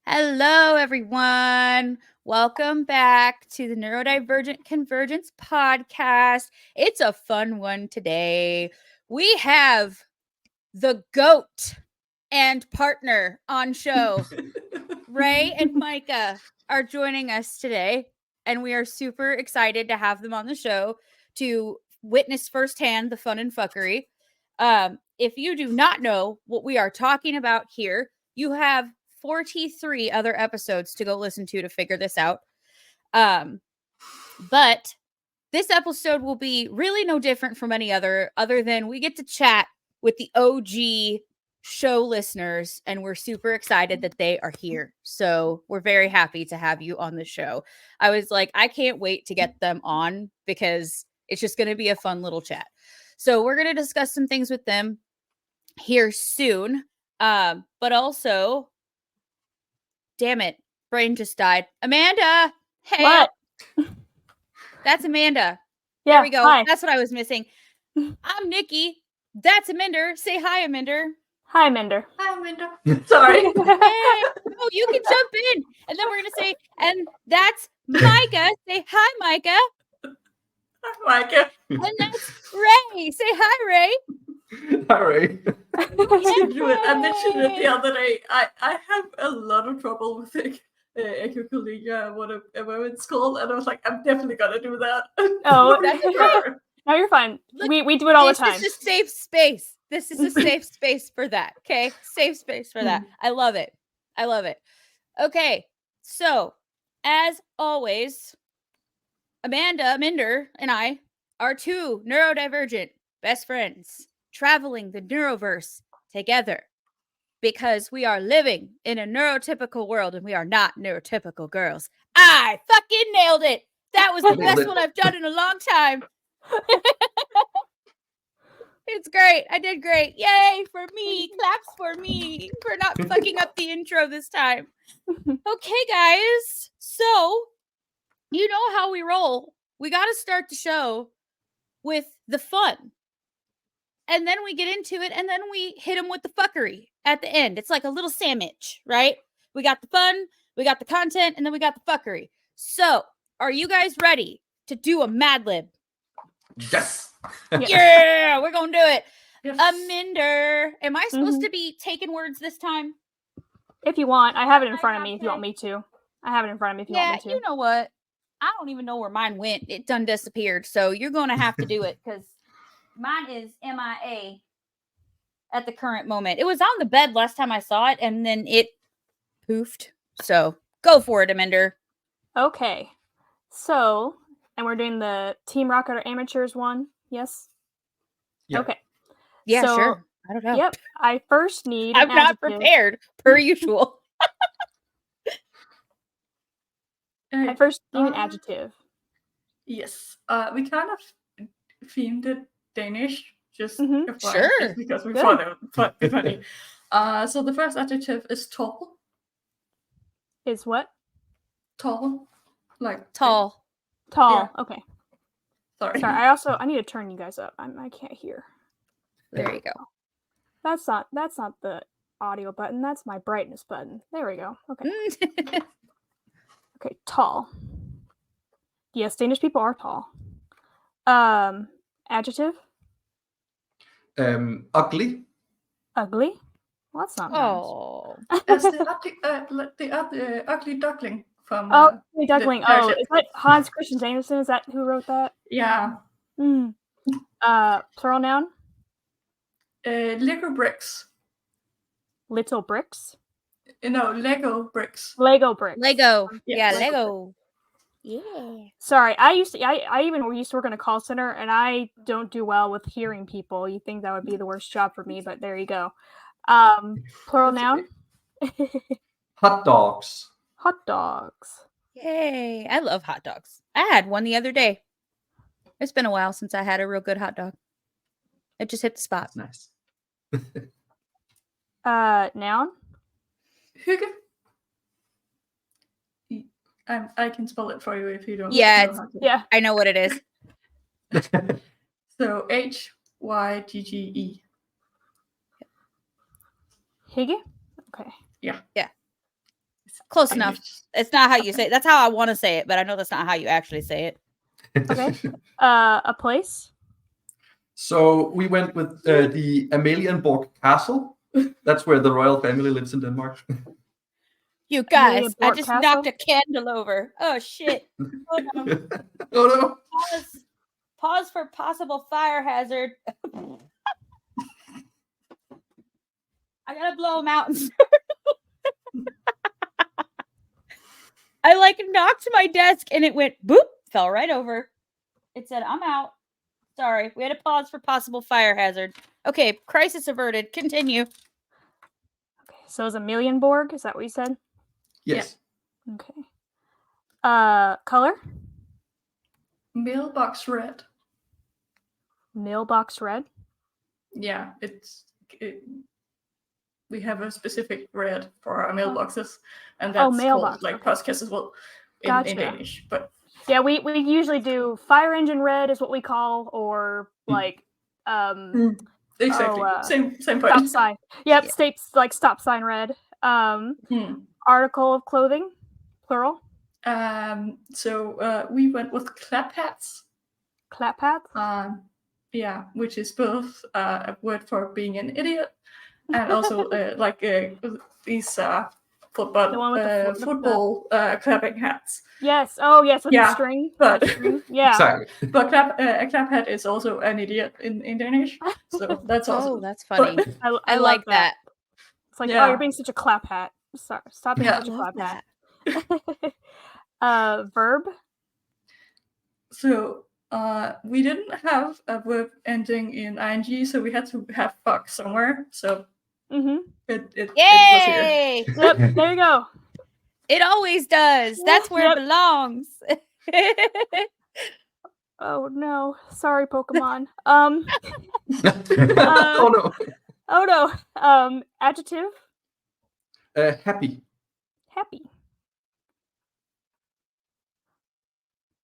Hello, everyone. Welcome back to the Neurodivergent Convergence podcast. It's a fun one today. We have the GOAT and partner on show. Ray and Micah are joining us today, and we are super excited to have them on the show to witness firsthand the fun and fuckery. If you do not know what we are talking about here, you have 43 other episodes to go listen to figure this out. But this episode will be really no different from any other than we get to chat with the OG show listeners, and we're super excited that they are here. So we're very happy to have you on the show. I was like, I can't wait to get them on because it's just going to be a fun little chat. So we're going to discuss some things with them here soon. But also, damn it, brain just died. Amanda, hey. What? That's Amanda. Yeah, there we go. Hi. That's what I was missing. I'm Nikki. That's Aminder. Say hi, Aminder. Hi, Minder. Hi, Aminder. Sorry. Hey. Oh, you can jump in. And then we're going to say, and that's Micah. Say hi, Micah. Hi, Micah. And that's Ray. Say hi, Ray. Hi, Ray. I mentioned it the other day. I have a lot of trouble with echocolinia, whatever it's called, and I was like, I'm definitely gonna do that. Oh, That's okay. No, you're fine. Look, we do it all the time. This is a safe space. This is a safe space for that. Okay, safe space for that. I love it. I love it. Okay, so as always, Amanda, Minder, and I are two neurodivergent best friends traveling the neuroverse together because we are living in a neurotypical world and we are not neurotypical girls. I fucking nailed it. That was the best one I've done in a long time. It's great. I did great. Yay for me. Claps for me for not fucking up the intro this time. Okay, guys. So, you know how we roll. We got to start the show with the fun. And then we get into it, and then we hit them with the fuckery at the end. It's like a little sandwich, right? We got the fun, we got the content, and then we got the fuckery. So, are you guys ready to do a Mad Lib? Yes. Yeah, we're going to do it. Yes. Aminder, am I supposed to be taking words this time? If you want, I have it in front of me if you want me to. I have it in front of me if you want me to. Yeah, you know what? I don't even know where mine went. It done disappeared. So you're going to have to do it because mine is MIA at the current moment. It was on the bed last time I saw it, and then it poofed. So go for it, Aminder. Okay. So, and we're doing the Team Rocket or Amateurs one, yes? Yeah. Okay. Yeah, So, sure. I don't know. Yep. I first need I'm an not adjective. prepared, per usual. I first need an adjective. Yes. We kind of themed it Danish, just Sure. just because we Good. thought it funny. So the first adjective is tall. Is what? Tall. Like Tall. Tall. Yeah. Okay. Sorry. Sorry. I need to turn you guys up. I can't hear. There you go. That's not the audio button. That's my brightness button. There we go. Okay. Okay, tall. Yes, Danish people are tall. Adjective? Ugly. Ugly? Well, that's not Oh. As the ugly duckling from. nice. Oh, duckling. Oh, Starship. is that Hans Christian Andersen? Is that who wrote that? Yeah. Plural noun? Lego bricks. Little bricks? No, Lego bricks. Lego bricks. Lego. Yeah, Yeah, Lego. Lego. Yeah. Sorry, I even used to work in a call center, and I don't do well with hearing people. You think that would be the worst job for me, but there you go. Plural That's noun? Hot dogs. Hot dogs. Yay. I love hot dogs. I had one the other day. It's been a while since I had a real good hot dog. It just hit the spot. Nice. Noun? Hygge. I can spell it for you if you don't. Yeah, know how to. Yeah. I know what it is. So Hygge. Hygge? Okay. Yeah. Yeah. Close enough. It's not how you say it. That's how I want to say it, but I know that's not how you actually say it. Okay. A place. So we went with the Amalienborg Castle. That's where the royal family lives in Denmark. You guys, I Amalienborg just Castle? knocked a candle over. Oh shit. Hold on. Oh no! Pause for possible fire hazard. I gotta blow them out. I like knocked my desk and it went boop, fell right over. It said, I'm out. Sorry, we had to pause for possible fire hazard. Okay, crisis averted. Continue. Okay, so is Amalienborg? Is that what you said? Yes. Okay. Color? Mailbox red. Mailbox red. Yeah, we have a specific red for our mailboxes, and that's mailbox, called like okay. postkasse as well in Gotcha. Danish. But Yeah, we usually do fire engine red is what we call, or like exactly same stop point. sign. Yep, Yeah. states like stop sign red. Article of clothing, plural. So we went with clap hats. Clap hats. Yeah, which is both a word for being an idiot and also these football The one with the football clapping hats. Yes. Oh, yes, with Yeah, the string. but- The string. Yeah. Exactly. But a clap hat is also an idiot in Danish, so that's also. Oh, that's funny. I love like that. It's like, Yeah. oh, you're being such a clap hat. Sorry, stop being Yeah. such a Love clap that. hat. Verb. So we didn't have a verb ending in ing, so we had to have fuck somewhere. So Mm-hmm. it was here. Yay! Yep. There you go. It always does. That's where Yep. it belongs. Oh no. Sorry, Pokemon. Oh no! Oh no. Adjective. Happy. Happy.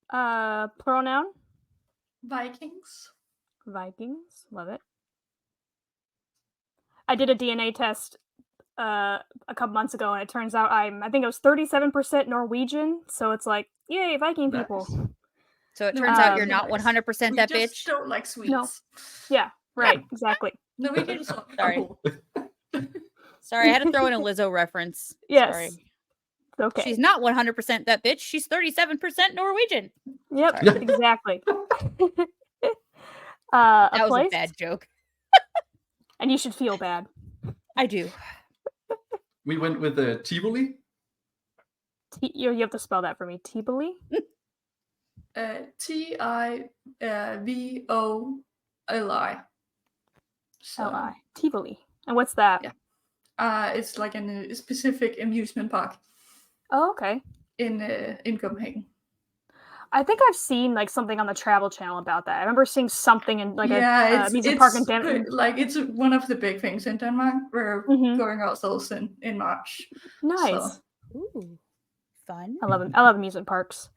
Pronoun. Vikings. Vikings. Love it. I did a DNA test a couple months ago, and it turns out I think it was 37% Norwegian. So it's like, yay, Viking people. Nice. So it turns out you're Um, not 100% We that just bitch. don't like sweets. No. Yeah. Right. Exactly. Norwegians are Sorry. cool. Sorry, I had to throw in a Lizzo reference. Yes. Sorry. Okay. She's not 100% that bitch. She's 37% Norwegian. Yep. Sorry. Exactly. That A was place, a bad joke. and you should feel bad. I do. We went with Tivoli. You have to spell that for me. Tivoli. Tivoli. So, L-I. Tivoli. And what's that? Yeah. It's like a specific amusement park Oh, okay. in Copenhagen. I think I've seen like something on the Travel Channel about that. I remember seeing something in like a it's amusement park in Denmark. like it's one of the big things in Denmark. We're Mhm. going ourselves in March. Nice. So, Ooh, fun. I love them. I love amusement parks.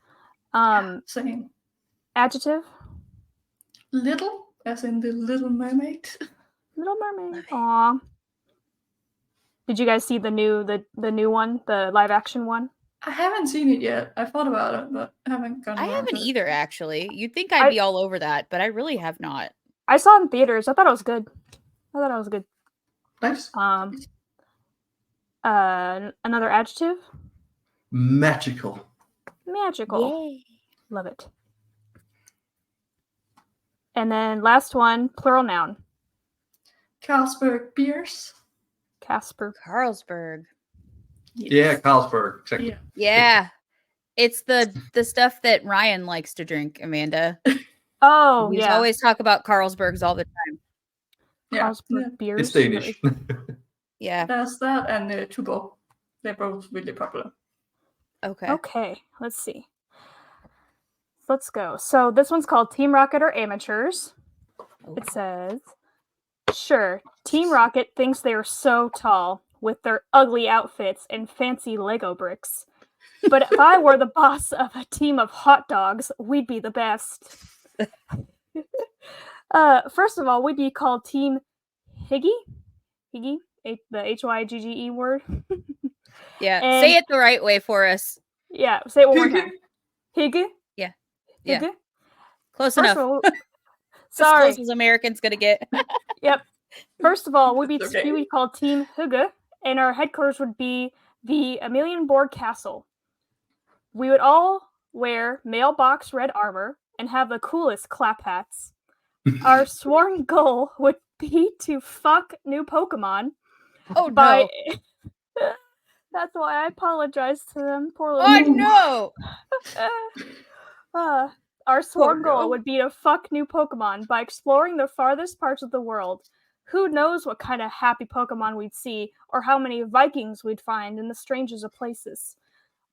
same. Adjective. Little, as in the Little Mermaid. Little Mermaid. Love it. Aw. Did you guys see the new one, the live action one? I haven't seen it yet. I thought about it, but I haven't gone. I around haven't to it. either, actually. You'd think I'd be all over that, but I really have not. I saw it in theaters. I thought it was good. Nice. Another adjective. Magical. Magical. Yay. Love it. And then last one, plural noun. Carlsberg beers. Casper. Carlsberg. Yeah, Carlsberg. Exactly. Yeah. Yeah. It's the stuff that Ryan likes to drink, Amanda. Oh, He's yeah. always talk about Carlsbergs all the time. Yeah. Carlsberg beers. It's Danish. Yeah. There's that and Tuborg. They're both really popular. Okay. Okay, let's see. Let's go. So this one's called Team Rocket or Amateurs. It says, sure, Team Rocket thinks they are so tall with their ugly outfits and fancy Lego bricks. But if I were the boss of a team of hot dogs, we'd be the best. First of all, we'd be called Team Higgy? Higgy? The Hygge word. Yeah. And- Say it the right way for us. Yeah, say it one more time. Hygge? Yeah. Hygge? Close First enough. of all, As sorry. close as Americans gonna get. Yep. First of all, we Okay. would call Team Hygge, and our headquarters would be the Amelienborg Castle. We would all wear mailbox red armor and have the coolest clap hats. Our sworn goal would be to fuck new Pokemon Oh by. no. That's why I apologize to them. Poor little. Oh no. Our sworn girl. goal would be to fuck new Pokemon by exploring the farthest parts of the world. Who knows what kind of happy Pokemon we'd see, or how many Vikings we'd find in the strangest of places.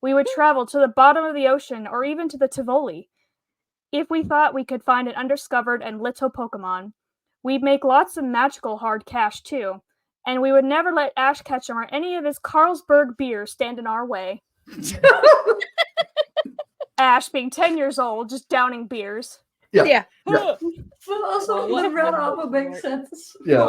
We would travel to the bottom of the ocean, or even to the Tivoli. If we thought we could find an undiscovered and little Pokemon, we'd make lots of magical hard cash too, and we would never let Ash Ketchum or any of his Carlsberg beer stand in our way. Ash, being 10 years old, just downing beers. Yeah. But also, Well, what the a red wonderful armor makes word. sense Yeah.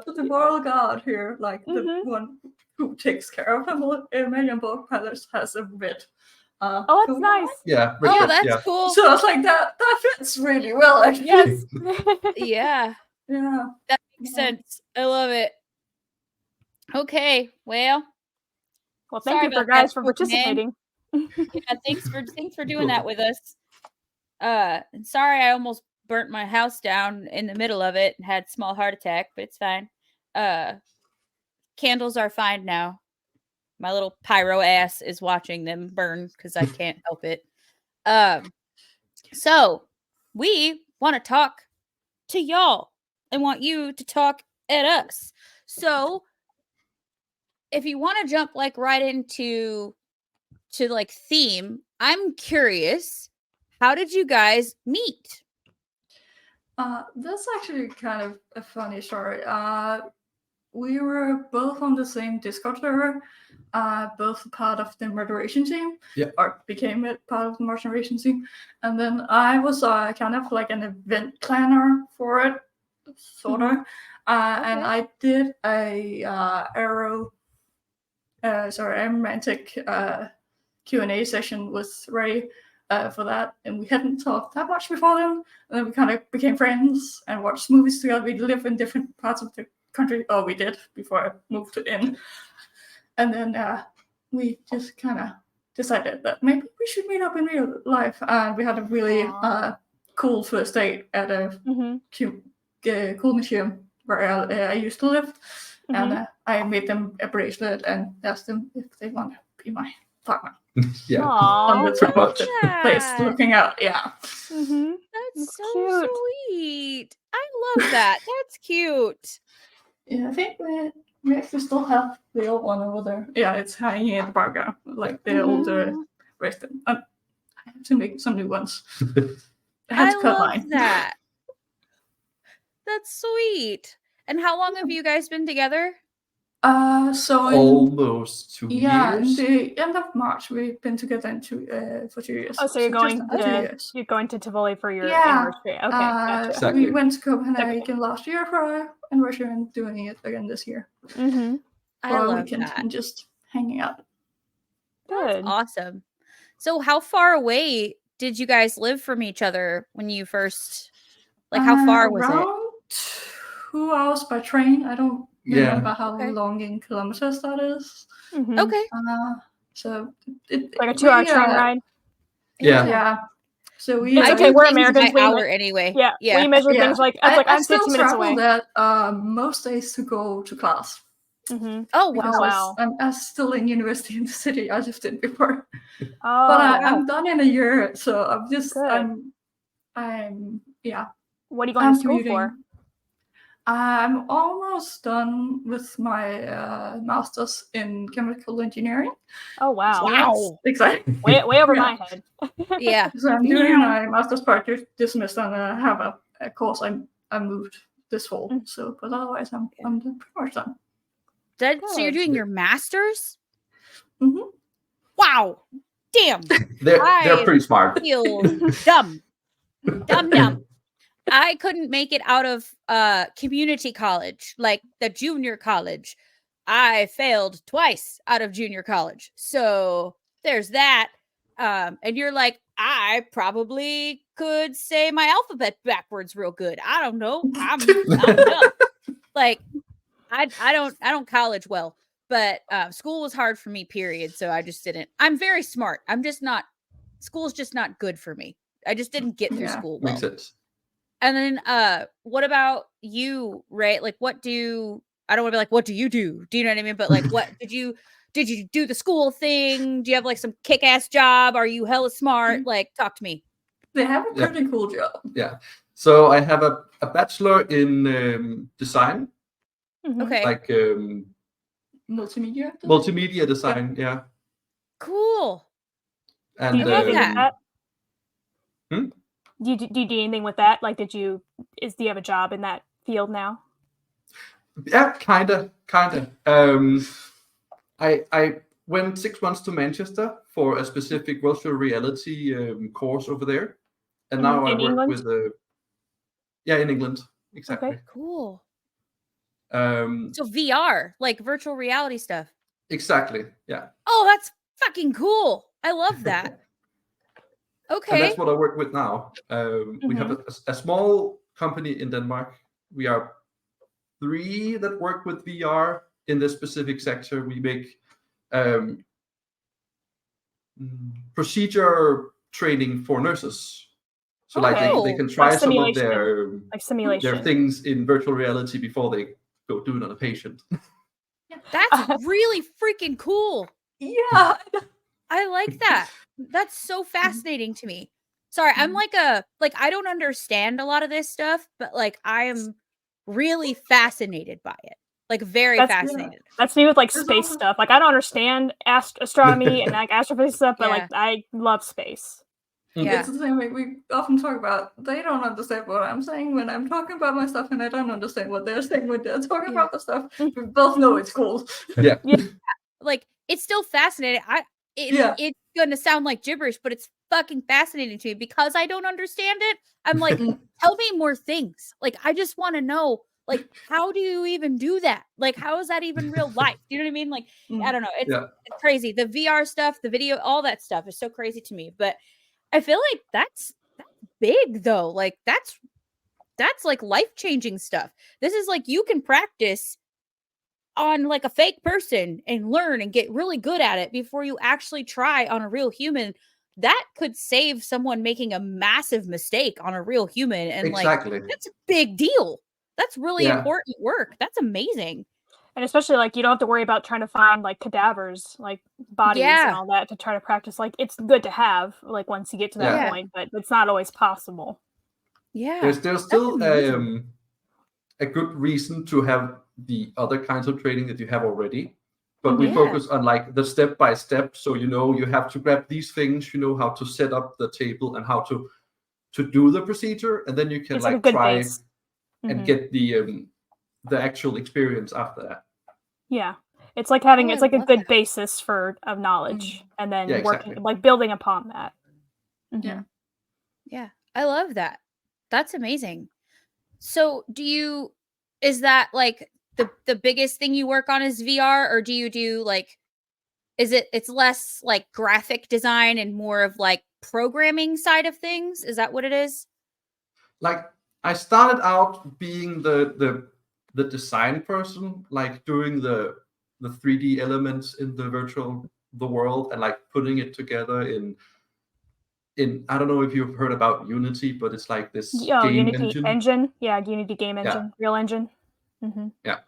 for the moral guard here, like the Mhm. one who takes care of Amelienborg Palace has a red. Oh, that's coat on. nice. Yeah. Oh, Richard, that's yeah. cool. So I was like, that fits really well, actually. Yes. Yeah. Yeah. That makes sense. I love it. Okay. Well, Well, Sorry thank you for about that, guys for Pokemon. participating. yeah, thanks for doing that with us. And sorry I almost burnt my house down in the middle of it and had a small heart attack, but it's fine. Candles are fine now. My little pyro ass is watching them burn because I can't help it. So we want to talk to y'all and want you to talk at us. So if you want to jump like right into like theme, I'm curious, how did you guys meet? That's actually kind of a funny story. We were both on the same Discord server, both part of the moderation team, Yeah. or became a part of the moderation team. And then I was kind of like an event planner for it, sort of. And I did a romantic Q&A session with Ray for that, and we hadn't talked that much before then. And then we kind of became friends and watched movies together. We live in different parts of the country. Oh, we did before I moved in. And then we just kind of decided that maybe we should meet up in real life. And we had a really cool first date at a cool museum where I used to live. And I made them a bracelet and asked them if they want to be my partner. Yeah. On the top of the place that. looking out. Yeah. Mm-hmm. That's That's so cute. sweet. I love that. That's cute. Yeah, I think we actually still have the old one over there. Yeah, it's hanging in the background, like the older bracelet. I have to make some new ones. I had to cut love mine. that. That's sweet. And how long have you guys been together? So in, Almost 2 yeah, in years. the end of March, we've been together for 2 years. Oh, so you're just going under 2 to years. Tivoli for your Yeah. anniversary. Okay, gotcha. Exactly. We went to Copenhagen last year for our anniversary and doing it again this year. Mm-hmm. I For a love weekend that. and just hanging out. Good. Awesome. So how far away did you guys live from each other when you first, like how far was it? Around 2 hours by train. I don't remember how Okay. long in kilometers that is. Mm-hmm. Okay. So Like a 2-hour train ride. Yeah. Yeah. So we. It's I okay, do we're things Americans, by we hour anyway. Yeah, we measure things like that's like I'm 50 minutes away. That most days to go to class. Mm-hmm. Oh Because wow. I'm still in university in the city I lived in before. Oh, But wow. I'm done in a year, so I'm just Good. I'm yeah. What are you going to school commuting. for? I'm almost done with my master's in chemical engineering. Oh wow. Wow. Exactly. Way over Yeah. my head. Yeah. So I'm doing my master's project this semester, and I have a course I moved this fall. So, but otherwise, I'm pretty much done. So you're Good. doing your master's? Mm-hmm. Wow. Damn. They're pretty smart. Feel dumb. Dumb. I couldn't make it out of community college, like the junior college. I failed twice out of junior college. So there's that. And you're like, I probably could say my alphabet backwards real good. I don't know. I'm dumb. Like, I don't college well, but school was hard for me, period. So I just didn't. I'm very smart. I'm just not, school's just not good for me. I just didn't get through school well. Makes sense. And then what about you, Ray? Like, I don't want to be like, what do you do? Do you know what I mean? But like, what did you do the school thing? Do you have like some kick-ass job? Are you hella smart? Like, talk to me. They have a pretty cool job. Yeah. So I have a bachelor in design. Okay. Like Multimedia. multimedia design. Yeah. Cool. And Do you do anything with that? Hmm? Do you do anything with that? Like, do you have a job in that field now? Yeah, kinda. I went 6 months to Manchester for a specific virtual reality course over there, and now I In work England? with in England, exactly. Okay. Cool. Um, So VR, like virtual reality stuff. exactly. Yeah. Oh, that's fucking cool. I love that. Okay. And that's what I work with now. We have a small company in Denmark. We are 3 that work with VR in this specific sector. We make procedure training for nurses. So like they can try some of their simulation things in virtual reality before they go do it on a patient. That's really freaking cool. Yeah. I like that. That's so fascinating to me. Sorry, I'm like I don't understand a lot of this stuff, but like I am really fascinated by it. Like very fascinated. That's me with like space stuff. Like I don't understand astronomy and like astrophysics stuff, but like I love space. Yeah. It's the same way we often talk about. They don't understand what I'm saying when I'm talking about my stuff, and I don't understand what they're saying when they're talking about the stuff. We both know it's cool. Yeah. Like it's still fascinating. It's gonna sound like gibberish, but it's fucking fascinating to me because I don't understand it. I'm like, tell me more things. Like I just want to know, like, how do you even do that? Like, how is that even real life? Do you know what I mean? Like, I don't know. It's crazy. The VR stuff, the video, all that stuff is so crazy to me. But I feel like that's big though. Like that's like life-changing stuff. This is like you can practice on like a fake person and learn and get really good at it before you actually try on a real human. That could save someone making a massive mistake on a real human. And like that's a big deal. That's really important work. That's amazing. And especially like you don't have to worry about trying to find like cadavers, like bodies and all that to try to practice. Like it's good to have like once you get to that point, but it's not always possible. Yeah. There's still a good reason to have the other kinds of training that you have already, but we focus on like the step by step. So you have to grab these things, you know how to set up the table and how to do the procedure, and then you can like try and get the actual experience after that. Yeah, it's like having it's like a good basis of knowledge, and then working like building upon that. Yeah, I love that. That's amazing. So is that like the biggest thing you work on is VR, or do you do like, it's less like graphic design and more of like programming side of things? Is that what it is? Like I started out being the design person, like doing the 3D elements in the world and like putting it together in I don't know if you've heard about Unity, but it's like this game Unity engine. Yeah, Unity game engine, real engine. Yeah.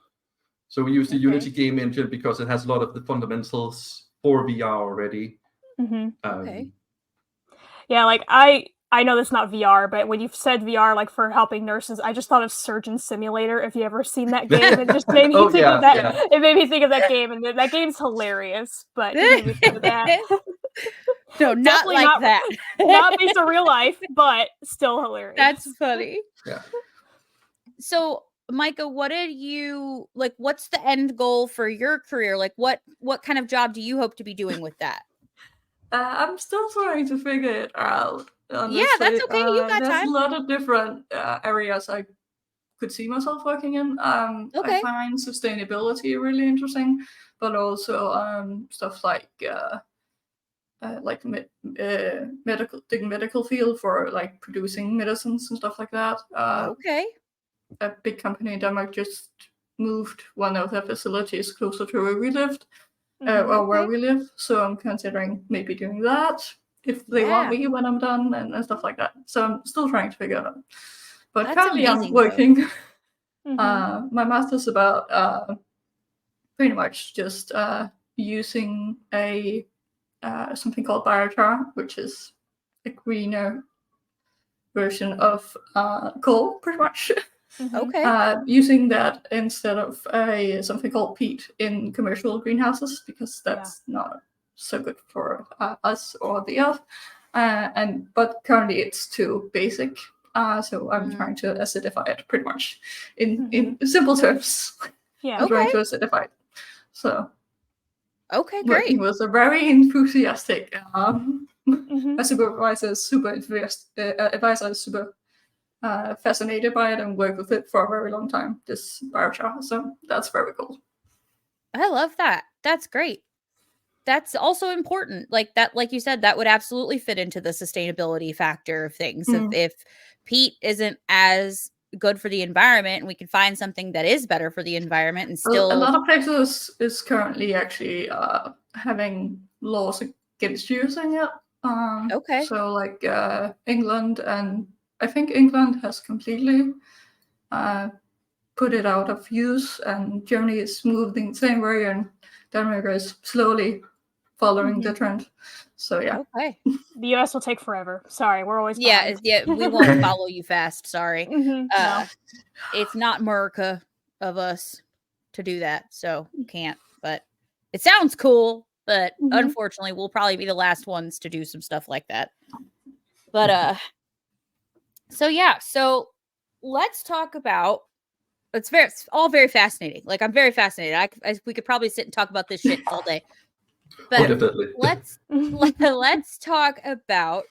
So we use the Unity game engine because it has a lot of the fundamentals for VR already. Yeah, like I know that's not VR, but when you've said VR, like for helping nurses, I just thought of Surgeon Simulator. If you ever seen that game, it just made me think of that. Yeah. It made me think of that game, and that game's hilarious. But it made me think of that. No, not like that. Not based on real life, but still hilarious. That's funny. Yeah. So, Micah, what did you like? What's the end goal for your career? Like, what kind of job do you hope to be doing with that? I'm still trying to figure it out. Honestly. Yeah, that's okay. You got there's time. a lot of different areas I could see myself working in. Okay. I find sustainability really interesting, but also stuff like medical field for like producing medicines and stuff like that. Okay. A big company in Denmark just moved one of their facilities closer to where we lived, or where we live. So I'm considering maybe doing that if they want me when I'm done and stuff like that. So I'm still trying to figure it out. But That's currently I'm amazing, working Mhm. my master's about pretty much just using a something called biochar, which is a greener version of coal, pretty much. Okay. Using that instead of something called peat in commercial greenhouses, because that's not so good for us or the earth. But currently it's too basic. So I'm trying to acidify it pretty much in simple terms. Yeah. I'm trying to acidify it. So Okay, working great. with a very enthusiastic Mhm. my supervisor is super advisor is super fascinated by it and worked with it for a very long time, this biochar. So that's very cool. I love that. That's great. That's also important. Like that, like you said, that would absolutely fit into the sustainability factor of things. If peat isn't as good for the environment and we can find something that is better for the environment and still A lot of places is currently actually having laws against using it. Okay. So like England, and I think England has completely put it out of use, and Germany is moving the same way, and Denmark is slowly following the trend. So yeah. Okay. The US will take forever. Sorry, we're always behind. Yeah, we won't follow you fast. Sorry. No. It's not America of us to do that, so can't. But it sounds cool, but unfortunately, we'll probably be the last ones to do some stuff like that. But so yeah, so let's talk about. It's all very fascinating. Like I'm very fascinated. We could probably sit and talk about this shit all day. But definitely. let's talk about,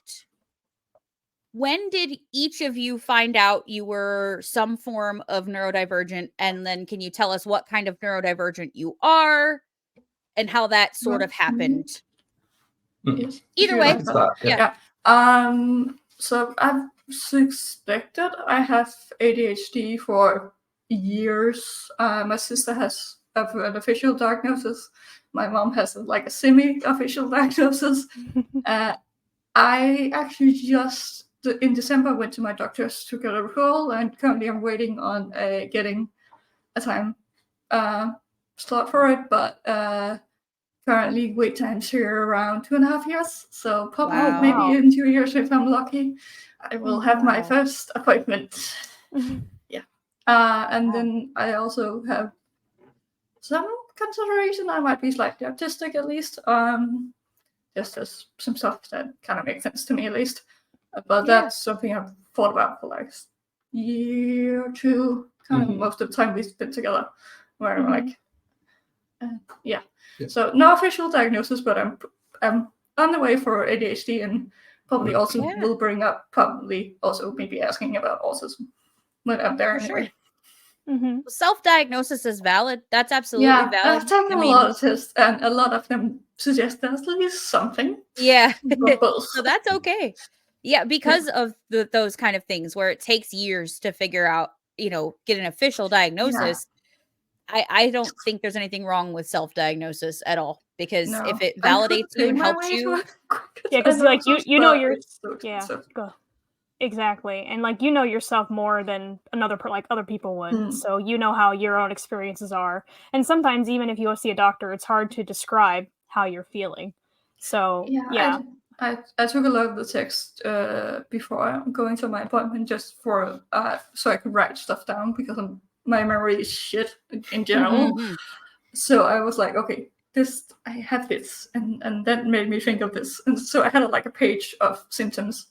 when did each of you find out you were some form of neurodivergent? And then can you tell us what kind of neurodivergent you are and how that sort of happened? Yes. Either way. Yeah. So I've suspected I have ADHD for years. My sister has an official diagnosis. My mom has like a semi-official diagnosis. I actually just in December went to my doctor's to get a referral, and currently I'm waiting on getting a time slot for it. But currently wait times here around 2.5 years. So probably maybe in 2 years, if I'm lucky, I will have my first appointment. Yeah. And then I also have some consideration I might be slightly autistic at least. Just as some stuff that kind of makes sense to me at least. But that's something I've thought about for like a year or two, kind of most of the time we spent together, where I'm like, yeah. So no official diagnosis, but I'm on the way for ADHD, and probably also will bring up maybe asking about autism when I'm there anyway. Self-diagnosis is valid. That's absolutely valid. I've taken a lot of tests, and a lot of them suggest there's at least something. Yeah. So that's okay. Yeah, because of those kind of things where it takes years to figure out, get an official diagnosis. I don't think there's anything wrong with self-diagnosis at all, because if it validates you and helps you. Because like you know your go. Exactly. And like yourself more than other people would. So you know how your own experiences are. And sometimes even if you go see a doctor, it's hard to describe how you're feeling. So I took a lot of the text before going to my appointment, just for so I could write stuff down, because my memory is shit in general. So I was like, okay, I have this, and that made me think of this. And so I had like a page of symptoms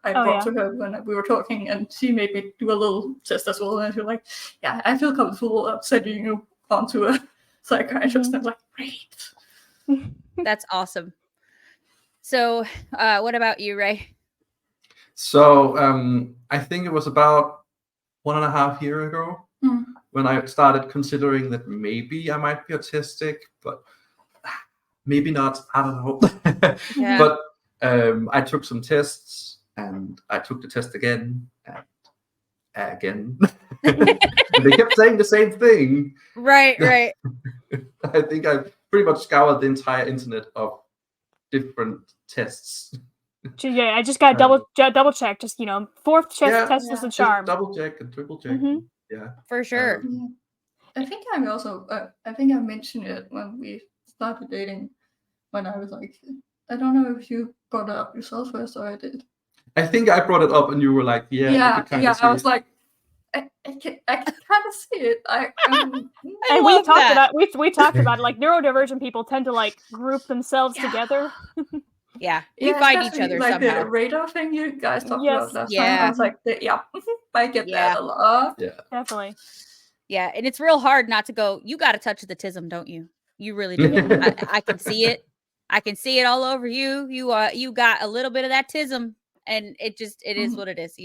I brought to her when we were talking, and she made me do a little test as well. And she was like, yeah, I feel comfortable sending you on to a psychiatrist. And I'm like, great. That's awesome. So what about you, Ray? So I think it was about 1.5 years ago Mm. when I started considering that maybe I might be autistic, but maybe not. I don't know. Yeah. But I took some tests, and I took the test again and again. And they kept saying the same thing. Right. I think I pretty much scoured the entire internet of different tests. Yeah, I just got double check. Just fourth test is a Just charm. double check and triple check. Mhm. Yeah, For sure. Yeah. I think I'm also. I think I mentioned it when we started dating. When I was like, I don't know if you brought it up yourself first or I did. I think I brought it up, and you were like, "Yeah, you could kind of see I was it." like, I can kind of see it. And we love talked that. about we talked about it. Like neurodivergent people tend to like group themselves together. Yeah. We find each especially, other like somehow. the radar thing you guys talked Yes. about last time. Yeah. I was like, yeah, I get Yeah. that a lot. Yeah, Definitely. Yeah. And it's real hard not to go, you got to touch the tism, don't you? You really do. I can see it. I can see it all over you. You got a little bit of that tism, and it is what it is.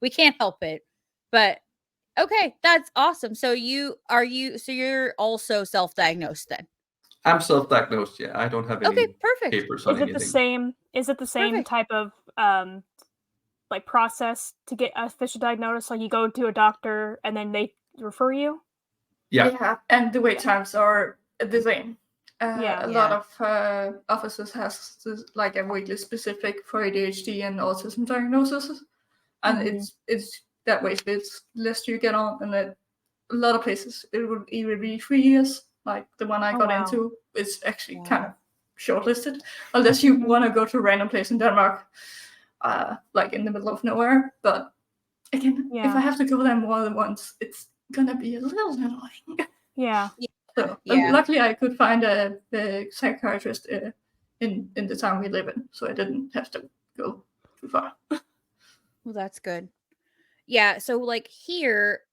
We can't help it. But okay, that's awesome. So you're also self-diagnosed then? I'm self-diagnosed. Yeah, I don't have any Okay, perfect. papers on Is it anything. the same? Is it the same Perfect. type of like process to get official diagnosis? Like you go to a doctor and then they refer you? Yeah. And the wait times are the same. Yeah. A lot of offices has this, like a weekly specific for ADHD and autism diagnosis, and Mhm. it's that way. It's list you get on, and that a lot of places it would either be 3 years, like the one I Oh, got wow. into. It's actually Wow. kind of shortlisted, unless you Mhm. want to go to a random place in Denmark, like in the middle of nowhere. But again, if I have to go there more than once, it's gonna be a little annoying. Yeah. So Yeah. luckily, I could find a psychiatrist in the town we live in, so I didn't have to go too far. Well, that's good. Yeah. So like here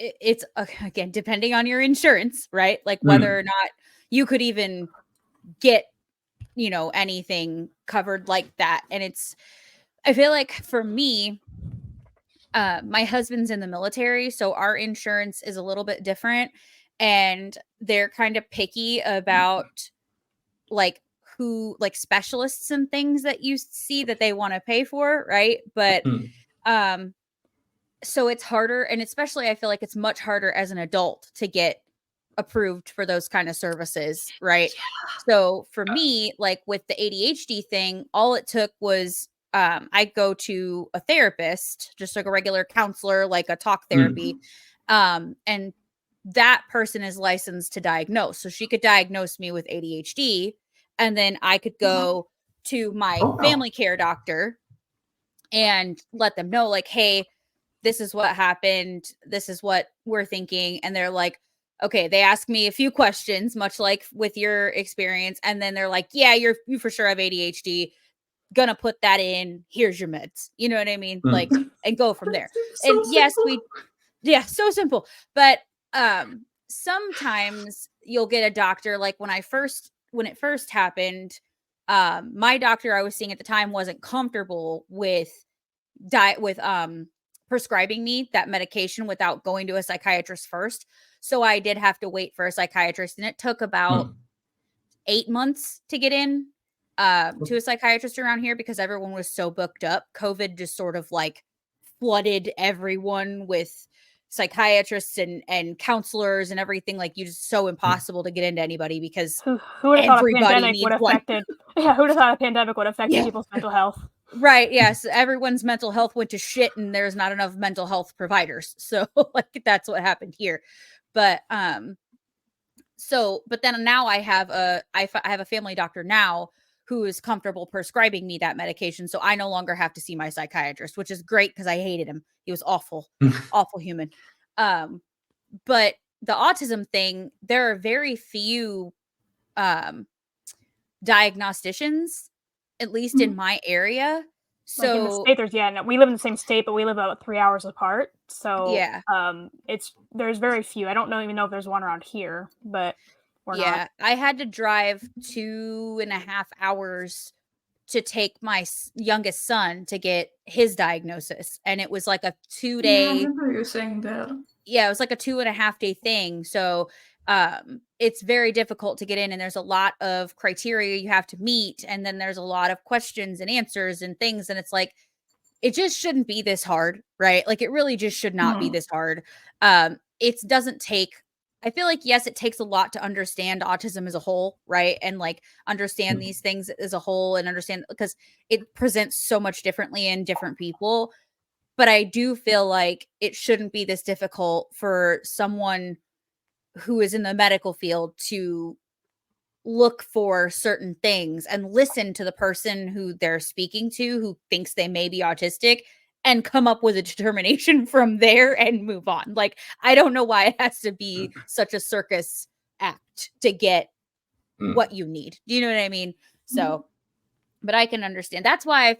it's again, depending on your insurance, right? Like whether or not you could even get, anything covered like that. And I feel like for me, my husband's in the military, so our insurance is a little bit different, and they're kind of picky about like who, like specialists and things that you see that they want to pay for, right? But so it's harder, and especially I feel like it's much harder as an adult to get approved for those kind of services, right? So for me, like with the ADHD thing, all it took was I go to a therapist, just like a regular counselor, like a talk therapy. And that person is licensed to diagnose. So she could diagnose me with ADHD, and then I could go to my family care doctor and let them know, like, hey, this is what happened. This is what we're thinking. And they're like, okay, they ask me a few questions, much like with your experience. And then they're like, yeah, you for sure have ADHD. Gonna put that in. Here's your meds. You know what I mean? Like, and go from there. So And yes, simple. so simple. But sometimes you'll get a doctor, like when it first happened, my doctor I was seeing at the time wasn't comfortable with prescribing me that medication without going to a psychiatrist first. So I did have to wait for a psychiatrist, and it took about 8 months to get in to a psychiatrist around here because everyone was so booked up. COVID just sort of like flooded everyone with psychiatrists and counselors and everything. Like, you just so impossible to get into anybody because Who would have thought a everybody pandemic would needs have one. affected? Yeah, who would have thought a pandemic would have affected Yeah. people's mental health? Right. Yes. Everyone's mental health went to shit, and there's not enough mental health providers. So like that's what happened here. But but then now I have a family doctor now who is comfortable prescribing me that medication. So I no longer have to see my psychiatrist, which is great because I hated him. He was awful, awful human. But the autism thing, there are very few diagnosticians, at least in my area. So like in the state, we live in the same state, but we live about 3 hours apart. So yeah, there's very few. I don't even know if there's one around here, but we're not. I had to drive 2.5 hours to take my youngest son to get his diagnosis, and it was like a 2-day. Yeah, I remember you saying that. Yeah, it was like a 2.5-day thing. So it's very difficult to get in, and there's a lot of criteria you have to meet, and then there's a lot of questions and answers and things, and it's like, it just shouldn't be this hard, right? Like, it really just should not be this hard. It doesn't take, I feel like, yes, it takes a lot to understand autism as a whole, right? And like understand these things as a whole, and understand, because it presents so much differently in different people. But I do feel like it shouldn't be this difficult for someone who is in the medical field to look for certain things and listen to the person who they're speaking to, who thinks they may be autistic, and come up with a determination from there and move on. Like, I don't know why it has to be such a circus act to get what you need. Do you know what I mean? So, but I can understand. That's why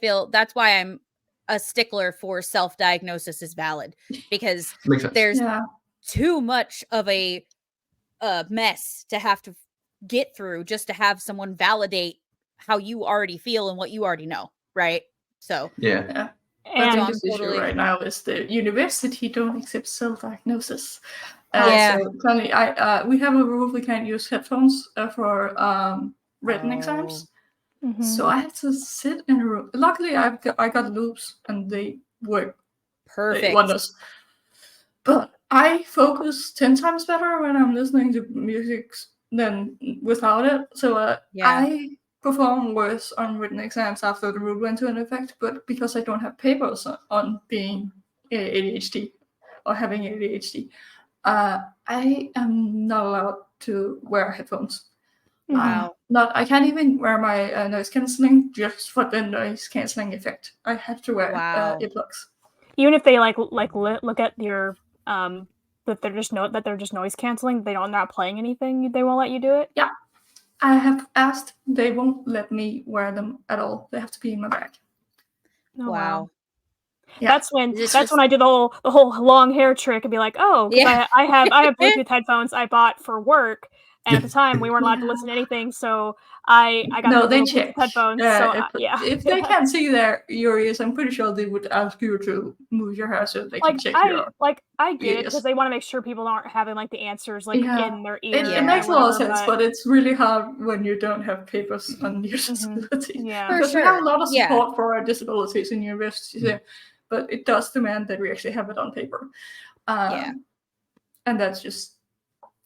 I'm a stickler for self-diagnosis is valid, because there's too much of a mess to have to get through just to have someone validate how you already feel and what you already know, right? So yeah. I think this issue right now is the university don't accept self-diagnosis. So currently, we have a rule we can't use headphones for written exams. So I had to sit in a room. Luckily, I got loops and they work perfect wonders. But I focus 10 times better when I'm listening to music than without it. So I perform worse on written exams after the rule went into effect. But because I don't have papers on being ADHD or having ADHD, I am not allowed to wear headphones. Wow. I can't even wear my noise cancelling just for the noise cancelling effect. I have to wear earplugs. Even if they look at your that they're just noise canceling, they're not playing anything, they won't let you do it? Yeah. I have asked, they won't let me wear them at all. They have to be in my bag. Oh, wow. Yeah. That's when I did the whole long hair trick and be like, oh, I have Bluetooth headphones I bought for work, and at the time we weren't allowed to listen to anything, so I got the Bluetooth headphones. If they can't see your ears, I'm pretty sure they would ask you to move your hair so they can check your I get it, because they want to make sure people aren't having the answers in their ear. It makes a lot of sense, but it's really hard when you don't have papers on your disability. Yeah, because we have a lot of support for our disabilities in universities, but it does demand that we actually have it on paper. And that's just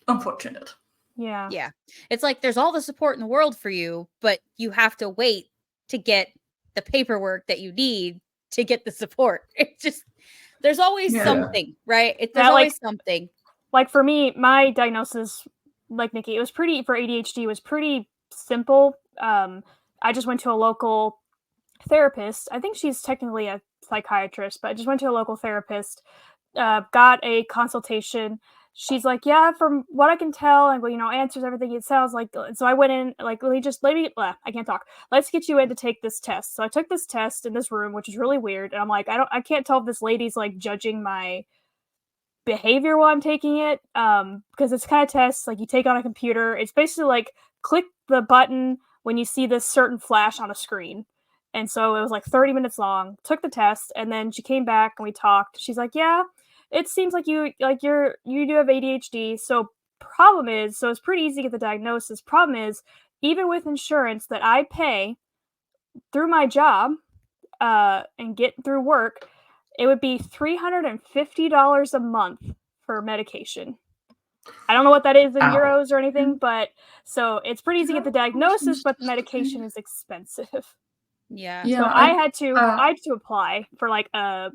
unfortunate. Yeah. It's like there's all the support in the world for you, but you have to wait to get the paperwork that you need to get the support. It's just, there's always something, right? There's always something. Like for me, my diagnosis, like Nikki, it was for ADHD, was pretty simple. I just went to a local therapist. I think she's technically a psychiatrist, but I just went to a local therapist, got a consultation. She's like, yeah, from what I can tell, and answers everything it sounds like. So I went in, I can't talk. Let's get you in to take this test. So I took this test in this room, which is really weird. And I'm like, I can't tell if this lady's judging my behavior while I'm taking it, because it's kind of tests you take on a computer. It's basically click the button when you see this certain flash on a screen. And so it was 30 minutes long. Took the test, and then she came back and we talked. She's like, yeah, it seems like you do have ADHD. So it's pretty easy to get the diagnosis. Problem is, even with insurance that I pay through my job and get through work, it would be $350 a month for medication. I don't know what that is in euros or anything, but so it's pretty easy to get the diagnosis, but the medication is expensive. Yeah. So I had to apply for a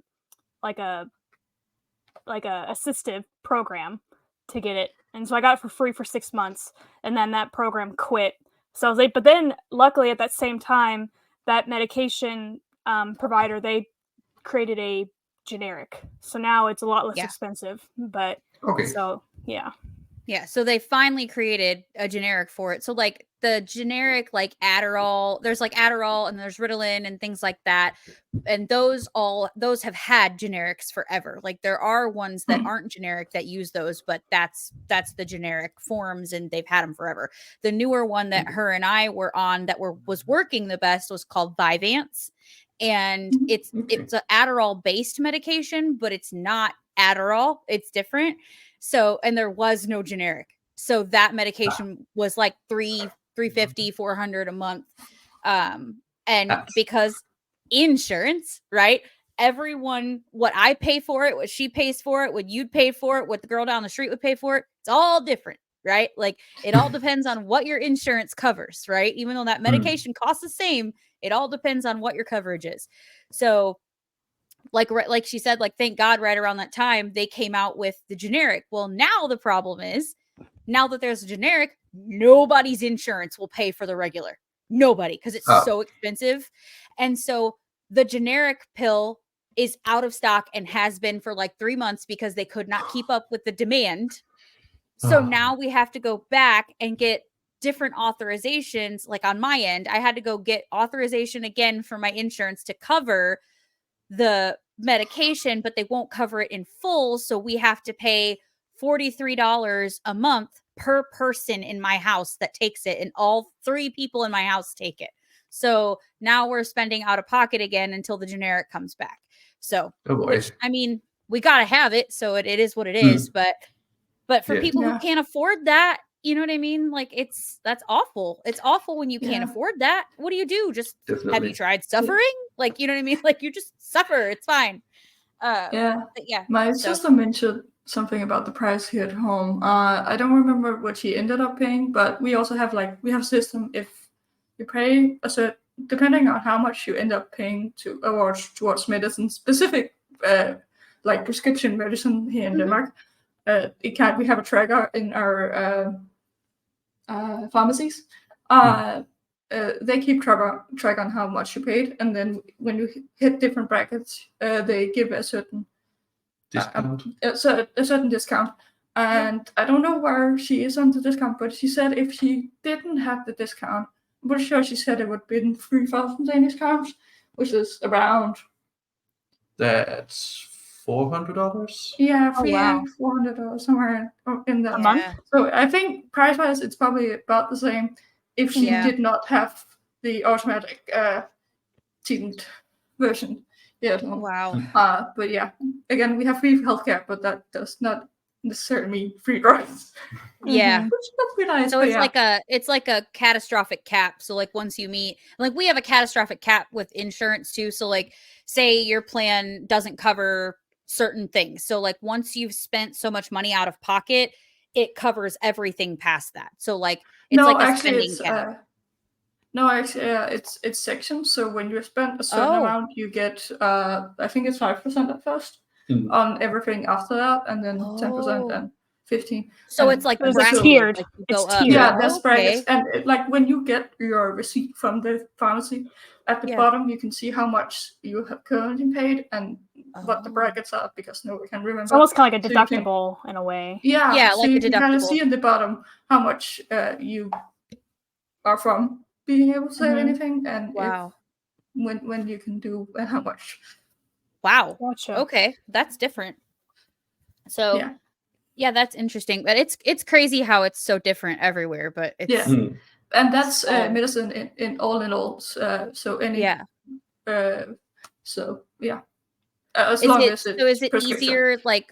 assistive program to get it, and so I got it for free for 6 months, and then that program quit. So I was but then luckily at that same time, that medication provider, they created a generic, so now it's a lot less expensive. But so Yeah, so they finally created a generic for it. So like the generic like Adderall, there's like Adderall and there's Ritalin and things like that. And those have had generics forever. Like there are ones that aren't generic that use those, but that's the generic forms and they've had them forever. The newer one that her and I were on that was working the best was called Vyvanse. And it's an Adderall based medication, but it's not Adderall. It's different. So, and there was no generic. So that medication was like $350, $400 a month. And because insurance, right? Everyone, what I pay for it, what she pays for it, what you'd pay for it, what the girl down the street would pay for it, it's all different, right? Like it all depends on what your insurance covers, right? Even though that medication costs the same, it all depends on what your coverage is. So like she said, like, thank God right around that time, they came out with the generic. Well, now the problem is now that there's a generic, nobody's insurance will pay for the regular. Nobody, because it's so expensive. And so the generic pill is out of stock and has been for like 3 months because they could not keep up with the demand. So now we have to go back and get different authorizations. Like on my end, I had to go get authorization again for my insurance to cover the medication, but they won't cover it in full. So we have to pay $43 a month per person in my house that takes it. And all 3 people in my house take it. So now we're spending out of pocket again until the generic comes back. So, which, I mean, we got to have it. So it is what it is. But for people who can't afford that, you know what I mean? Like that's awful. It's awful when you can't afford that. What do you do? Just have you tried suffering? Like, you know what I mean? Like you just suffer. It's fine. My sister mentioned something about the price here at home. I don't remember what she ended up paying, but we also have a system. If you pay a certain, depending on how much you end up paying towards medicine specific, like prescription medicine here in Denmark, we have a tracker in our pharmacies. They keep track on how much you paid, and then when you hit different brackets, they give a certain discount. A certain discount. And I don't know where she is on the discount, but she said if she didn't have the discount, I'm pretty sure she said it would have been 3,000 Danish crowns, which is around. That's $400. Yeah, $400 somewhere in that month. So I think price-wise, it's probably about the same if she did not have the automatic tinted version yet. Wow. But yeah, again, we have free healthcare, but that does not necessarily mean free drugs. Yeah. Which must be nice. So it's like a catastrophic cap. So like once you meet, like we have a catastrophic cap with insurance too. So like say your plan doesn't cover certain things. So like once you've spent so much money out of pocket, it covers everything past that. So like it's a spending cap. It's sections. So when you spend a certain amount, you get I think it's 5% at first on everything after that, and then 10% and 15%. So it's like tiered. Like it's go up. tiered. Yeah, that's brackets. And like when you get your receipt from the pharmacy, at the bottom you can see how much you have currently paid and what the brackets are, because nobody can remember. It's almost kind of like a deductible in a way. Yeah, so like you a can deductible. kind of see in the bottom how much you are from being able to save anything, and when you can do and how much. Wow. Gotcha. Okay, that's different. So yeah, that's interesting. But it's crazy how it's so different everywhere. But it's and that's medicine in all. So any so yeah. As long as it's is it easier like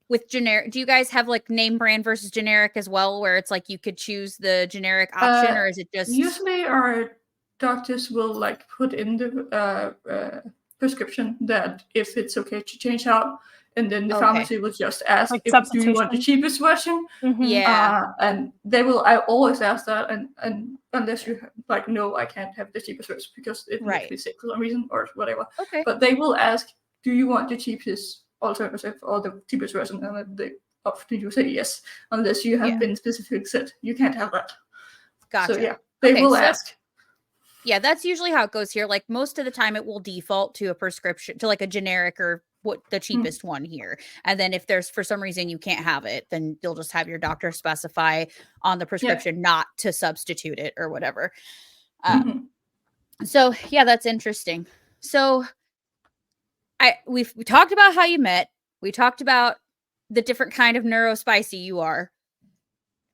with generic? Do you guys have like name brand versus generic as well, where it's like you could choose the generic option, or is it just usually our doctors will like put in the prescription that if it's okay to change out, and then the pharmacy will just ask like if do you want the cheapest version. And they will. I always ask that, and unless you like, no, I can't have the cheapest version because it makes me sick for some reason or whatever. But they will ask, do you want the cheapest alternative or the cheapest version? And they often you say yes, unless you have been specifically said you can't have that. Gotcha. So yeah, they will ask. Yeah, that's usually how it goes here. Like most of the time it will default to a prescription, to like a generic or what the cheapest one here. And then if there's for some reason you can't have it, then you'll just have your doctor specify on the prescription not to substitute it or whatever. So yeah, that's interesting. So we talked about how you met. We talked about the different kind of neurospicy you are.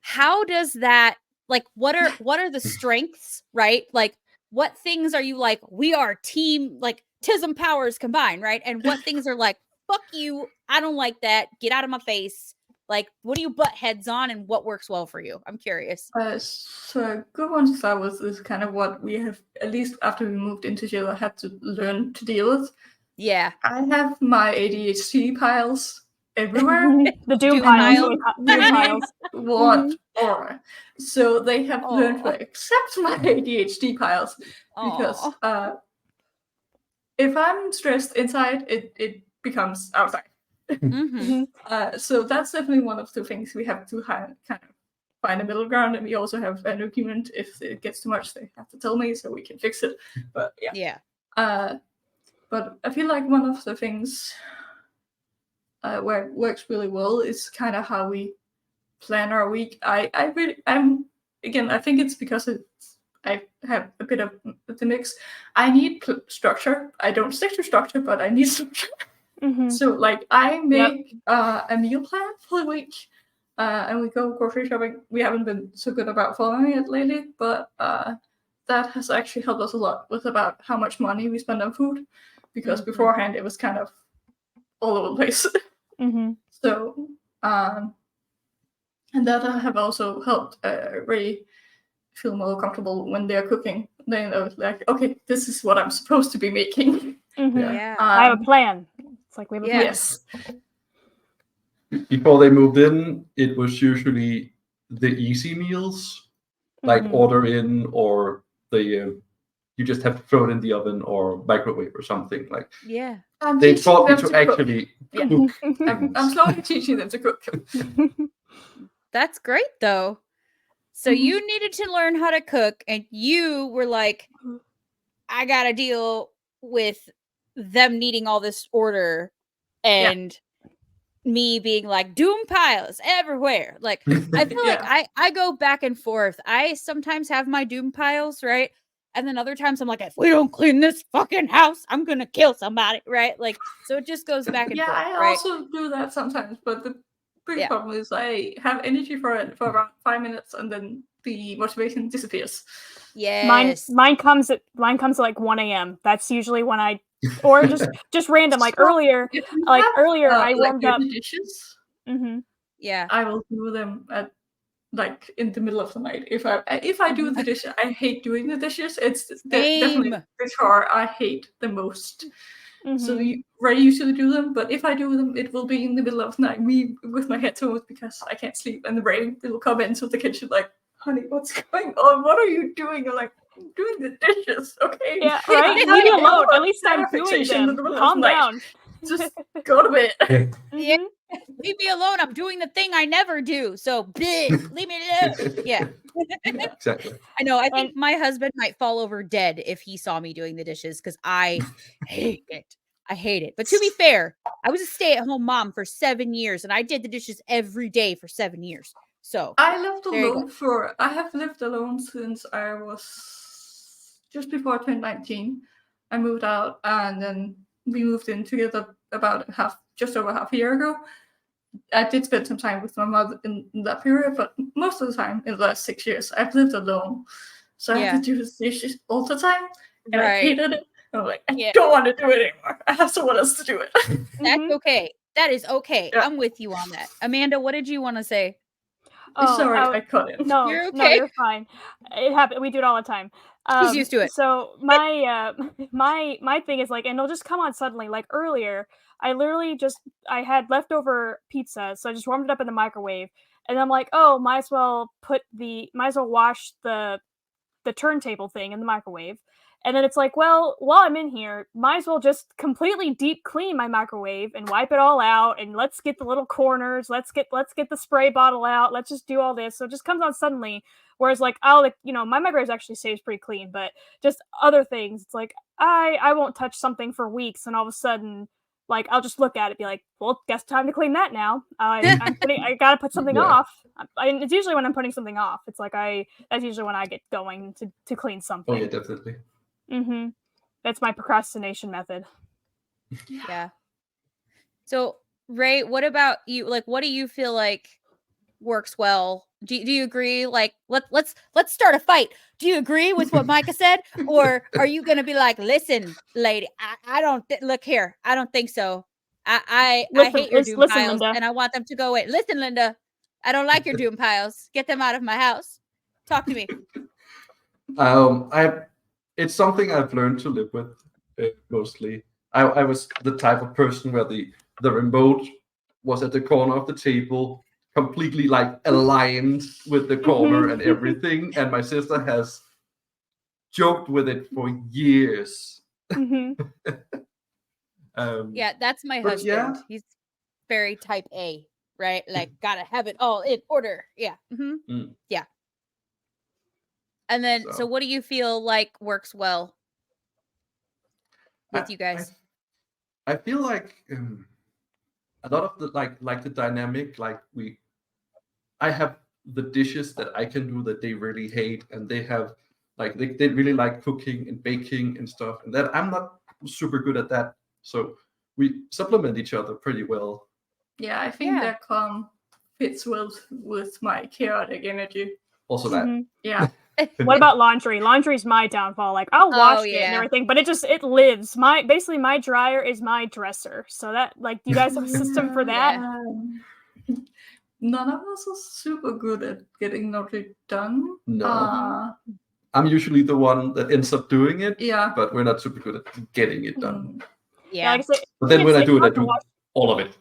How does that, like, what are the strengths, right? Like, what things are you like, we are team, like, TISM powers combined, right? And what things are like, fuck you, I don't like that, get out of my face. Like, what do you butt heads on, and what works well for you? I'm curious. So a good one to start with is kind of what we have, at least after we moved into jail, I had to learn to deal with. Yeah. I have my ADHD piles everywhere. The doom Doom piles. Really Doom piles. want aura. So they have learned to accept my ADHD piles because if I'm stressed inside, it becomes outside. So that's definitely one of the things we have to kind of find a middle ground, and we also have an agreement. If it gets too much, they have to tell me so we can fix it. But yeah. But I feel like one of the things where it works really well is kind of how we plan our week. I think it's because I have a bit of the mix. I need structure. I don't stick to structure, but I need structure. So like I make a meal plan for the week, and we go grocery shopping. We haven't been so good about following it lately, but that has actually helped us a lot with about how much money we spend on food, because beforehand it was kind of all over the place. So and that have also helped Ray feel more comfortable when they're cooking. They know, like, okay, this is what I'm supposed to be making. I have a plan. It's like we have a plan. Yes. Before they moved in, it was usually the easy meals, like order in, or the you just have to throw it in the oven or microwave or something. Like they taught me to actually cook. I'm slowly teaching them to cook. That's great though. So you needed to learn how to cook, and you were like, I gotta deal with them needing all this order and me being like, doom piles everywhere. Like, I feel like I go back and forth. I sometimes have my doom piles, right? And then other times I'm like, if we don't clean this fucking house, I'm gonna kill somebody, right? Like, so it just goes back and forth. Yeah, I also do that sometimes, but the big problem is I have energy for it for about 5 minutes, and then the motivation disappears. Yes. Mine comes at like 1 a.m. That's usually when I, or just random. Like earlier, I warmed up dishes. Yeah, I will do them at like in the middle of the night. If I do the dishes, I hate doing the dishes. It's definitely the chore I hate the most. So Ray usually do them, but if I do them, it will be in the middle of the night, me with my headphones, because I can't sleep, and the Ray will come into the kitchen like, honey, what's going on? What are you doing? I'm like, I'm doing the dishes, okay? Yeah, right? Leave me alone. At least I'm doing them. Calm down. Just go to bed. Yeah. Leave me alone. I'm doing the thing I never do. So leave me alone. Yeah. Exactly. I know. I think my husband might fall over dead if he saw me doing the dishes, because I hate it. I hate it. But to be fair, I was a stay-at-home mom for 7 years, and I did the dishes every day for 7 years. So I have lived alone since I was just before 2019. I moved out, and then we moved in together about just over half a year ago. I did spend some time with my mother in that period, but most of the time in the last 6 years, I've lived alone. So I had to do the dishes all the time, and I hated it. I'm like, I don't want to do it anymore. I have someone else to do it. That's okay. That is okay. Yeah. I'm with you on that. Amanda, what did you want to say? Sorry, I cut in. No, you're okay. No, you're fine. It happens. We do it all the time. He's used to it. So my my thing is like, and it'll just come on suddenly. Like earlier, I literally I had leftover pizza, so I just warmed it up in the microwave, and I'm like, oh, might as well wash the turntable thing in the microwave. And then it's like, well, while I'm in here, might as well just completely deep clean my microwave and wipe it all out, and let's get the little corners, let's get the spray bottle out, let's just do all this. So it just comes on suddenly. Whereas like my microwave actually stays pretty clean, but just other things, it's like I won't touch something for weeks, and all of a sudden like I'll just look at it, be like, well, guess time to clean that now. I gotta put something Yeah. off. It's usually when I'm putting something off. It's like that's usually when I get going to clean something. Oh yeah, definitely. Mm-hmm. That's my procrastination method. Yeah. So, Ray, what about you? Like, what do you feel like works well? Do you agree? Like, let's start a fight. Do you agree with what Micah said, or are you gonna be like, listen, lady, I don't look here. I don't think so. I hate your doom listen, piles, Linda. and I want them to go away. Listen, Linda, I don't like your doom piles. Get them out of my house. Talk to me. It's something I've learned to live with mostly. I was the type of person where the remote was at the corner of the table, completely like aligned with the corner and everything. And my sister has joked with it for years. Yeah, that's my but husband. yeah. He's very type A, right? Like, gotta have it all in order. Yeah. Yeah. And then, so what do you feel like works well with you guys? I feel like a lot of the like the dynamic, like I have the dishes that I can do that they really hate, and they have like they really like cooking and baking and stuff, and that I'm not super good at that. So we supplement each other pretty well. Yeah, I think that fits well with my chaotic energy. Also that. Yeah. What about laundry? Laundry's my downfall. Like I'll wash it and everything, but it lives. Basically my dryer is my dresser. So that, like, do you guys have a system for that? None of us are super good at getting laundry done. No. I'm usually the one that ends up doing it. Yeah. But we're not super good at getting it done. Yeah. Like I said, but then when I do it, I do all of it.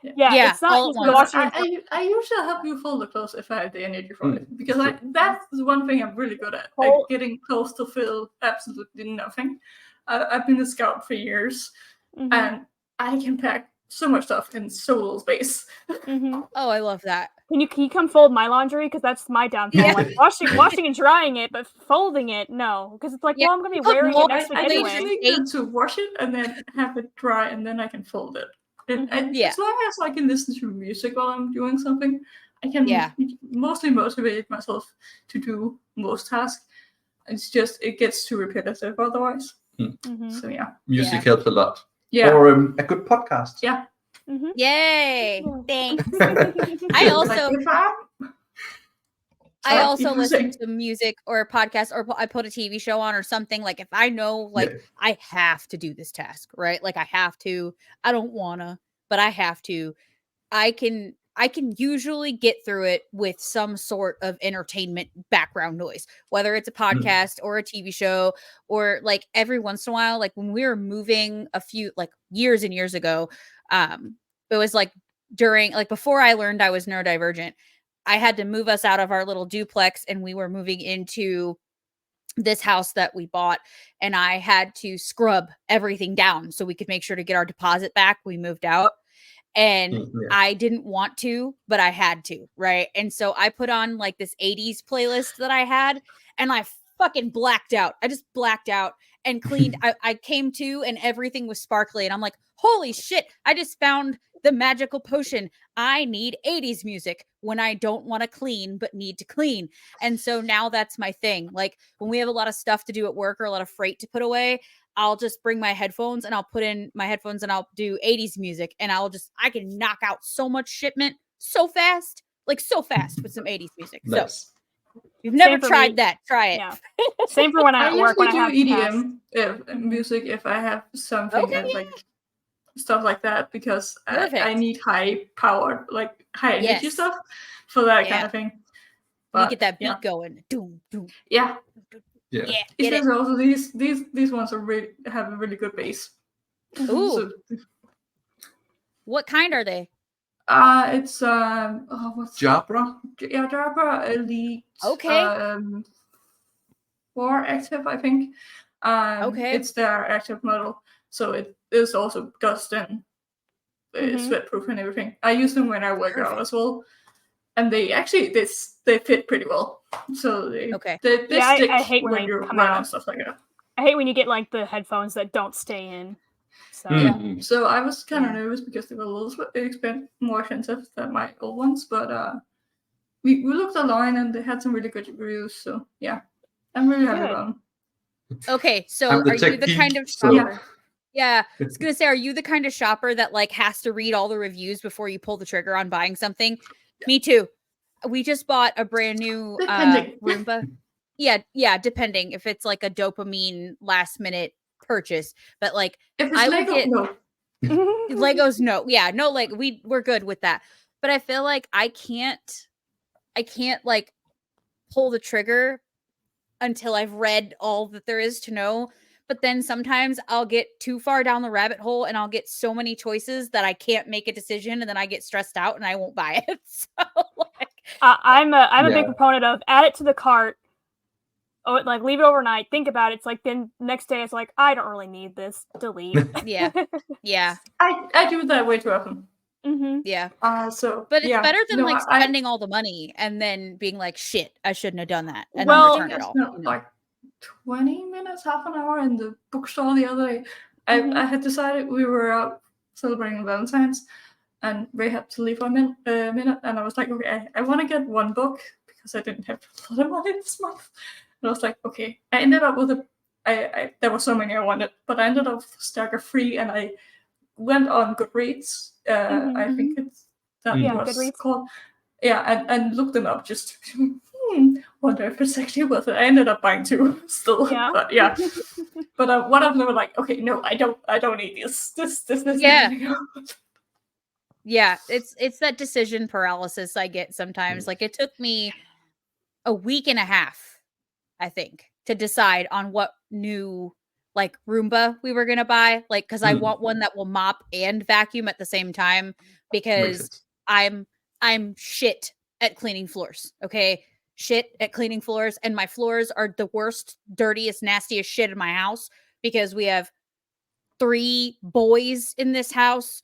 Yeah, it's not all just I usually help you fold the clothes if I have the energy for it, because that's the one thing I'm really good at. Getting clothes to fill absolutely nothing. I've been a scout for years, and I can pack so much stuff in so little space. Oh, I love that. Can you come fold my laundry? Because that's my downfall. Yeah. Like washing and drying it, but folding it, no. Because it's like, well, I'm gonna be wearing it next week anyway. I usually get to wash it and then have it dry, and then I can fold it. And as long as I can listen to music while I'm doing something, I can mostly motivate myself to do most tasks. It's just, it gets too repetitive otherwise. So yeah. Music helps a lot. Yeah. Or a good podcast. Yeah. Yay! Thanks. I also listen to music or a podcast, or I put a TV show on or something. Like if I know, like I have to do this task, right? Like I have to. I don't wanna, but I have to. I can usually get through it with some sort of entertainment background noise, whether it's a podcast or a TV show, or like every once in a while, like when we were moving a few like years and years ago, it was like during, like before I learned I was neurodivergent, I had to move us out of our little duplex, and we were moving into this house that we bought, and I had to scrub everything down so we could make sure to get our deposit back. We moved out, and I didn't want to, but I had to, right? And so I put on like this 80s playlist that I had, and I fucking blacked out. I just blacked out and cleaned. I came to, and everything was sparkly, and I'm like, holy shit, I just found the magical potion. I need 80s music when I don't want to clean but need to clean. And so now that's my thing. Like when we have a lot of stuff to do at work or a lot of freight to put away, I'll just bring my headphones, and I'll put in my headphones, and I'll do 80s music, and I can knock out so much shipment so fast with some 80s music. Nice. So if you've never tried that, try it. Yeah. Same for when I work. When I have EDM music if I have something like stuff like that, because I need high power, like high energy stuff for that kind of thing. But, you get that beat going. Doom, doom. Yeah. It's also these ones have a really good bass. Ooh. So, what kind are they? It's what's Jabra? Yeah, Jabra Elite. Okay. 4 active, I think. It's their active model, so it is also gust and sweat proof and everything. I use them when I work out as well, and they actually they fit pretty well. So they stick I hate when you're running and stuff like that. I hate when you get like the headphones that don't stay in. So Mhm. So I was kind of Yeah. nervous because they were a little bit more expensive than my old ones, but we looked online and they had some really good reviews. So yeah, I'm really happy Good. about them. Okay, so I'm the are you tech the geek, kind of so- shopper? Yeah, I was gonna say, are you the kind of shopper that like has to read all the reviews before you pull the trigger on buying something? Me too. We just bought a brand new Depending. Roomba. Yeah, depending if it's like a dopamine last minute purchase. But like If it's I will Lego, get no. Legos, no. Yeah, no, like we're good with that. But I feel like I can't like pull the trigger until I've read all that there is to know. But then sometimes I'll get too far down the rabbit hole and I'll get so many choices that I can't make a decision and then I get stressed out and I won't buy it. So like I'm a big Yeah. proponent of add it to the cart. Oh, like leave it overnight. Think about it. It's like then next day it's like I don't really need this. Delete. yeah. Yeah. I do that way too often. Mm-hmm. Yeah. So But it's yeah. better than No, like I spending all the money and then being like, shit, I shouldn't have done that. And Well, then return it all. spent You know? like 20 minutes, half an hour in the bookstore the other day. Mhm. I had decided we were out celebrating Valentine's, and Ray had to leave for a minute, and I was like, okay, I want to get one book because I didn't have a lot of money this month. And I was like, okay. I ended up with there were so many I wanted, but I ended up with Stagger Free, and I went on Goodreads. I think it's that Yeah, was Goodreads. called. Yeah, and looked them up just wonder if it's actually worth it. I ended up buying two still. Yeah. But yeah. But one of them were like, okay, no, I don't need this. Yeah. Yeah, it's that decision paralysis I get sometimes. Like it took me a week and a half, I think, to decide on what new like Roomba we were gonna buy. Like, because I want one that will mop and vacuum at the same time because sense. I'm shit at cleaning floors. Okay. Shit at cleaning floors, and my floors are the worst, dirtiest, nastiest shit in my house because we have 3 boys in this house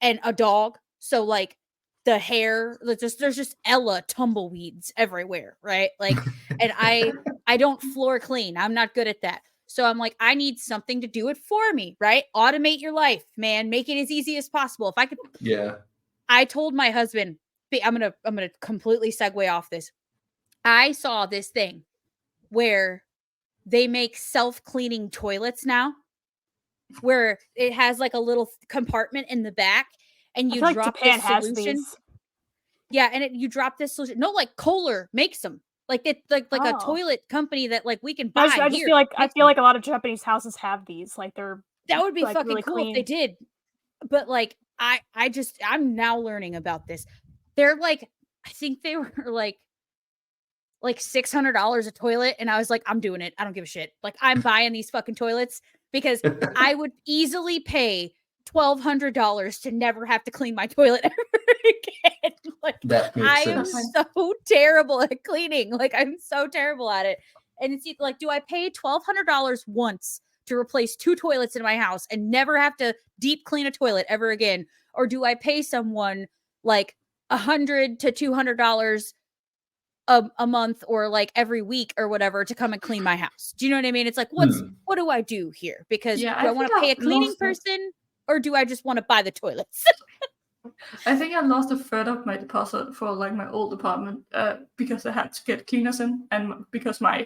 and a dog. So like the hair, there's just Ella tumbleweeds everywhere, right? Like, and I don't floor clean. I'm not good at that. So I'm like, I need something to do it for me, right? Automate your life, man. Make it as easy as possible. If I could, Yeah. I told my husband, I'm gonna completely segue off this. I saw this thing where they make self-cleaning toilets now, where it has like a little compartment in the back, and I you feel like drop Japan this has solution. these. Yeah, and you drop this solution. No, like Kohler makes them. Like it, like a Oh. toilet company that like we can I buy just here. feel like makes them. a lot of Japanese houses have these. Like they're That would be like, fucking really cool if they clean. did. But like I'm now learning about this. They're like, I think they were like $600 a toilet, and I was like, I'm doing it. I don't give a shit. Like I'm buying these fucking toilets because I would easily pay $1,200 to never have to clean my toilet ever again. Like That makes I am sense. so terrible at cleaning. Like I'm so terrible at it. And it's like, do I pay $1,200 once to replace 2 toilets in my house and never have to deep clean a toilet ever again? Or do I pay someone like $100 to $200 a month or like every week or whatever to come and clean my house? Do you know what I mean? It's like, what do I do here? Because Yeah, do I I want think to pay a I've cleaning lost it. person or do I just want to buy the toilets? I think I lost a third of my deposit for like my old apartment because I had to get cleaners in, and because I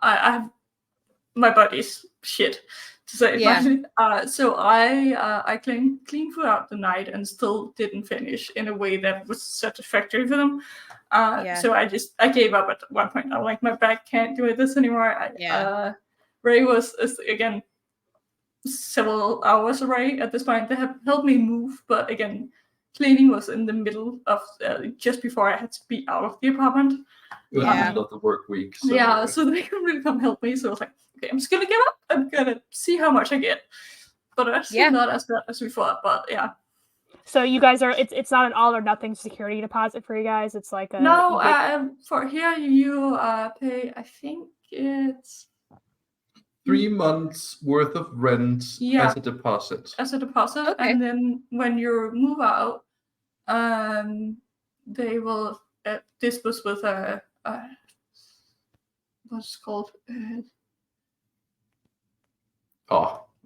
have my body's shit to say. Yeah. So I cleaned throughout the night and still didn't finish in a way that was satisfactory for them. Yeah. So I gave up at one point. I'm like, my back can't do this anymore. Ray was again several hours away at this point. They have helped me move, but again, cleaning was in the middle of just before I had to be out of the apartment. It was Yeah. in the middle of the work week. So, So they couldn't really come help me. So I was like, okay, I'm just gonna give up. I'm gonna see how much I get. But it's still not as bad as we thought. But yeah. So you guys are it's not an all or nothing security deposit for you guys. It's like a No. For here you pay. I think it's 3 months worth of rent as a deposit. Okay. And then when you move out, they will. This was with a what's it called?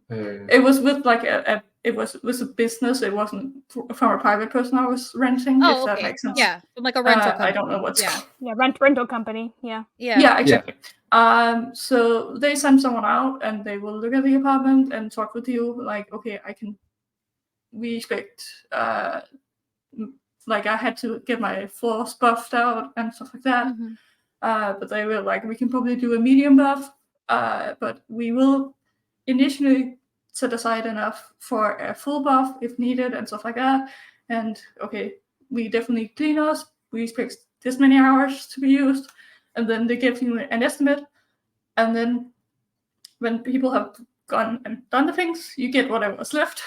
It was with like it was a business. It wasn't from a private person I was renting. Oh, if that okay. makes sense. Yeah, from like a rental company. I don't know what's Yeah. Yeah, rental company. Yeah. Yeah, exactly. So they send someone out and they will look at the apartment and talk with you. Like, okay, we expect. Like I had to get my floors buffed out and stuff like that. Mhm. But they were like, we can probably do a medium buff. But we will initially set aside enough for a full buff if needed and stuff like that. And okay, we definitely clean us. We expect this many hours to be used, and then they give you an estimate. And then when people have gone and done the things, you get whatever was left.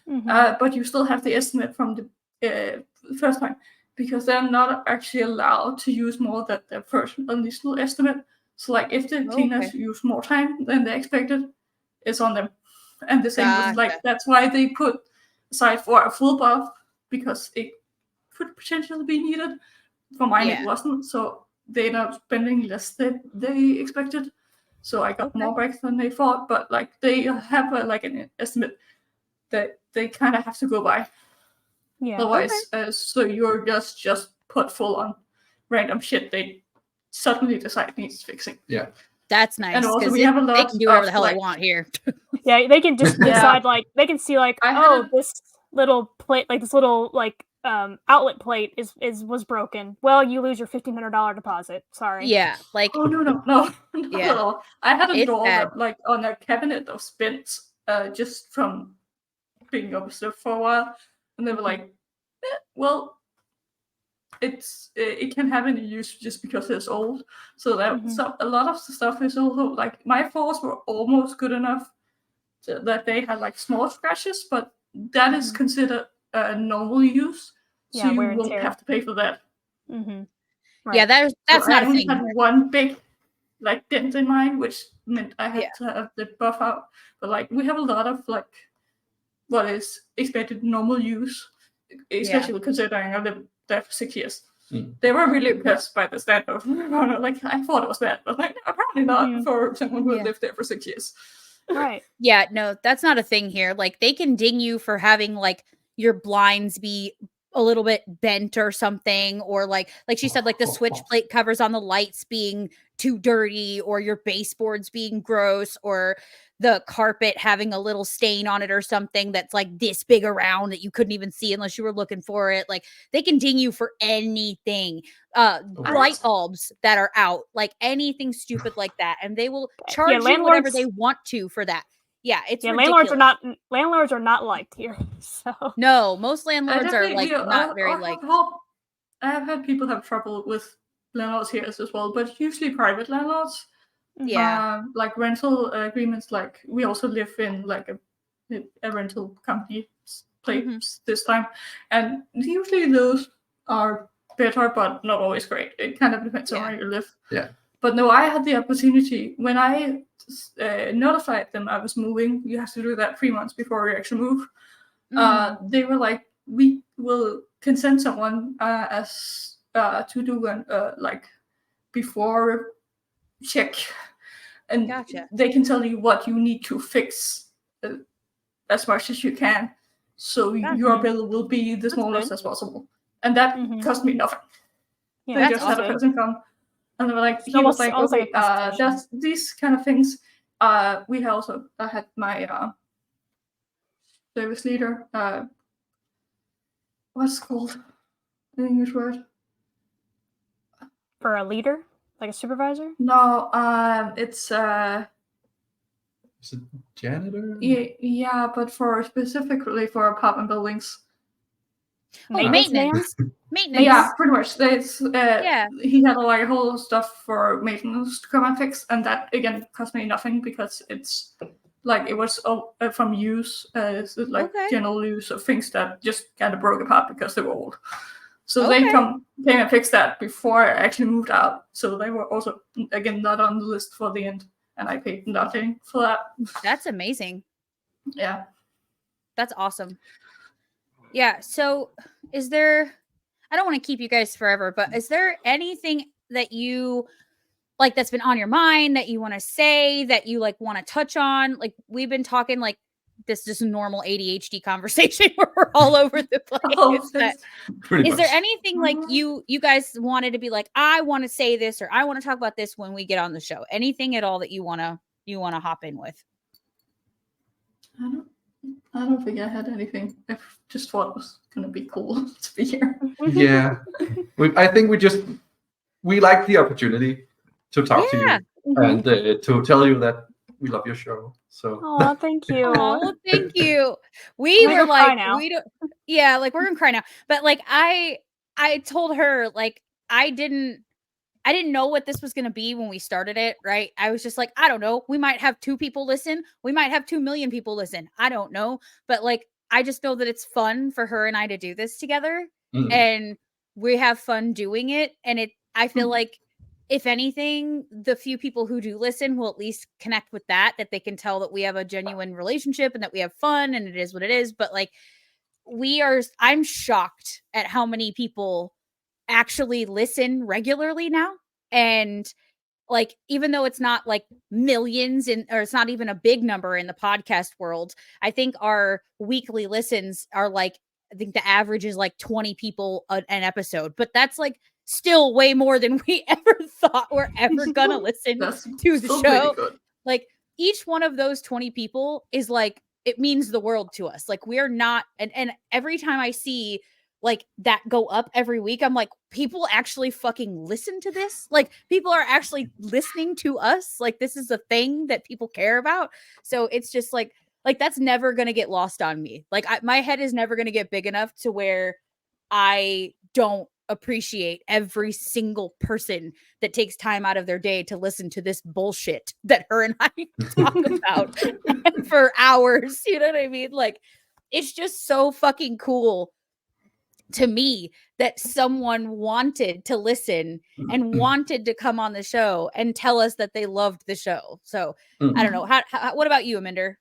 But you still have the estimate from the first time, because they're not actually allowed to use more than their first initial estimate. So like if the cleaners use more time than they expected, it's on them. And the same with like, that's why they put aside for a full buff, because it could potentially be needed. For mine it wasn't, so they ended up spending less than they expected. So I got more back than they thought, but like they have like an estimate that they kind of have to go by. Yeah. Otherwise, so you're just put full on random shit they suddenly decide needs fixing. Yeah. That's nice. And also we it- have a they lot can do whatever of, the hell like- they want here. Yeah, they can just decide like they can see like, I had oh, a- this little plate, like this little like outlet plate was broken. Well, you lose your $1,500 deposit. Sorry. Yeah, like Oh no, not Yeah. at all. I had a It's door bad. that, like on a cabinet of spins, just from picking up stuff for a while, and they were like, well, it can have any use just because it's old. So that a lot of the stuff is also like my floors were almost good enough that they had like small scratches, but that is considered normal use, so Yeah, you wear and won't tear. have to pay for that. Right. yeah, that's So not I a only thing. had here. one big like dent in mine, which meant I had Yeah. to have the buff out. But like we have a lot of like what is expected normal use, especially considering I lived there for 6 years. They were really impressed by the standard. Like I thought it was bad, but like apparently not for someone who had lived there for 6 years. Right. Yeah, no, that's not a thing here. Like they can ding you for having like your blinds be a little bit bent or something, or like she said, like the switch plate covers on the lights being too dirty, or your baseboards being gross, or the carpet having a little stain on it or something that's like this big around that you couldn't even see unless you were looking for it. Like they can ding you for anything. Light bulbs that are out, like anything stupid like that, and they will charge you whatever they want to for that. Yeah, it's ridiculous. Landlords are not liked here. So No, most landlords are like not very like. I have had people have trouble with landlords here as well, but usually private landlords. Yeah. Like rental agreements. Like we also live in like a rental company place this time, and usually those are better, but not always great. It kind of depends on where you live. Yeah. But no, I had the opportunity when I notified them I was moving. You have to do that 3 months before you actually move. They were like, we will consent someone as to do an like before check, and they can tell you what you need to fix as much as you can, so your bill will be the smallest as possible. And that cost me nothing. Yeah, they just had a person come, and they were like, he was like, okay, that's these kind of things. We also had my service leader. What's it called? The English word for a leader, like a supervisor? No, it's Is it janitor? yeah, but specifically for apartment buildings. Maintenance. Maintenance. Yeah, pretty much. It's he had like a whole stuff for maintenance to come and fix, and that again cost me nothing because it's like it was from use, general use of things that just kind of broke apart because they were old. So they came and fixed that before I actually moved out. So they were also again not on the list for the end, and I paid nothing for that. That's amazing. Yeah, that's awesome. Yeah. So, is there? I don't want to keep you guys forever, but is there anything that you like that's been on your mind that you want to say, that you like want to touch on? Like we've been talking like this just normal ADHD conversation where we're all over the place. But Pretty is there much. anything like you guys wanted to be like, I want to say this, or I want to talk about this when we get on the show? Anything at all that you want to hop in with? I don't think I had anything. I just thought it was gonna be cool to be here. Yeah, I think we like the opportunity to talk to you and to tell you that we love your show. So Oh, thank you. Oh, thank you. We We're were gonna cry like, now. we don't. Yeah, like we're gonna cry now. But like, I told her like I didn't know what this was gonna be when we started it. Right? I was just like, I don't know. We might have 2 people listen. We might have 2 million people listen. I don't know. But like, I just know that it's fun for her and I to do this together, and we have fun doing it. And I feel like, if anything, the few people who do listen will at least connect with that they can tell that we have a genuine relationship and that we have fun and it is what it is. But like, I'm shocked at how many people actually listen regularly now. And like, even though it's not like millions or it's not even a big number in the podcast world, I think our weekly listens are like, I think the average is like 20 people an episode, but that's like still way more than we ever thought we're ever gonna listen to the show. Like each one of those 20 people is like, it means the world to us. Like we're not, and every time I see like that go up every week, I'm like, people actually fucking listen to this. Like people are actually listening to us. Like this is a thing that people care about. So it's just like that's never going to get lost on me. Like my head is never going to get big enough to where I don't appreciate every single person that takes time out of their day to listen to this bullshit that her and I talk about for hours. You know what I mean? Like it's just so fucking cool to me that someone wanted to listen and wanted to come on the show and tell us that they loved the show. So I don't know. How what about you, Aminder?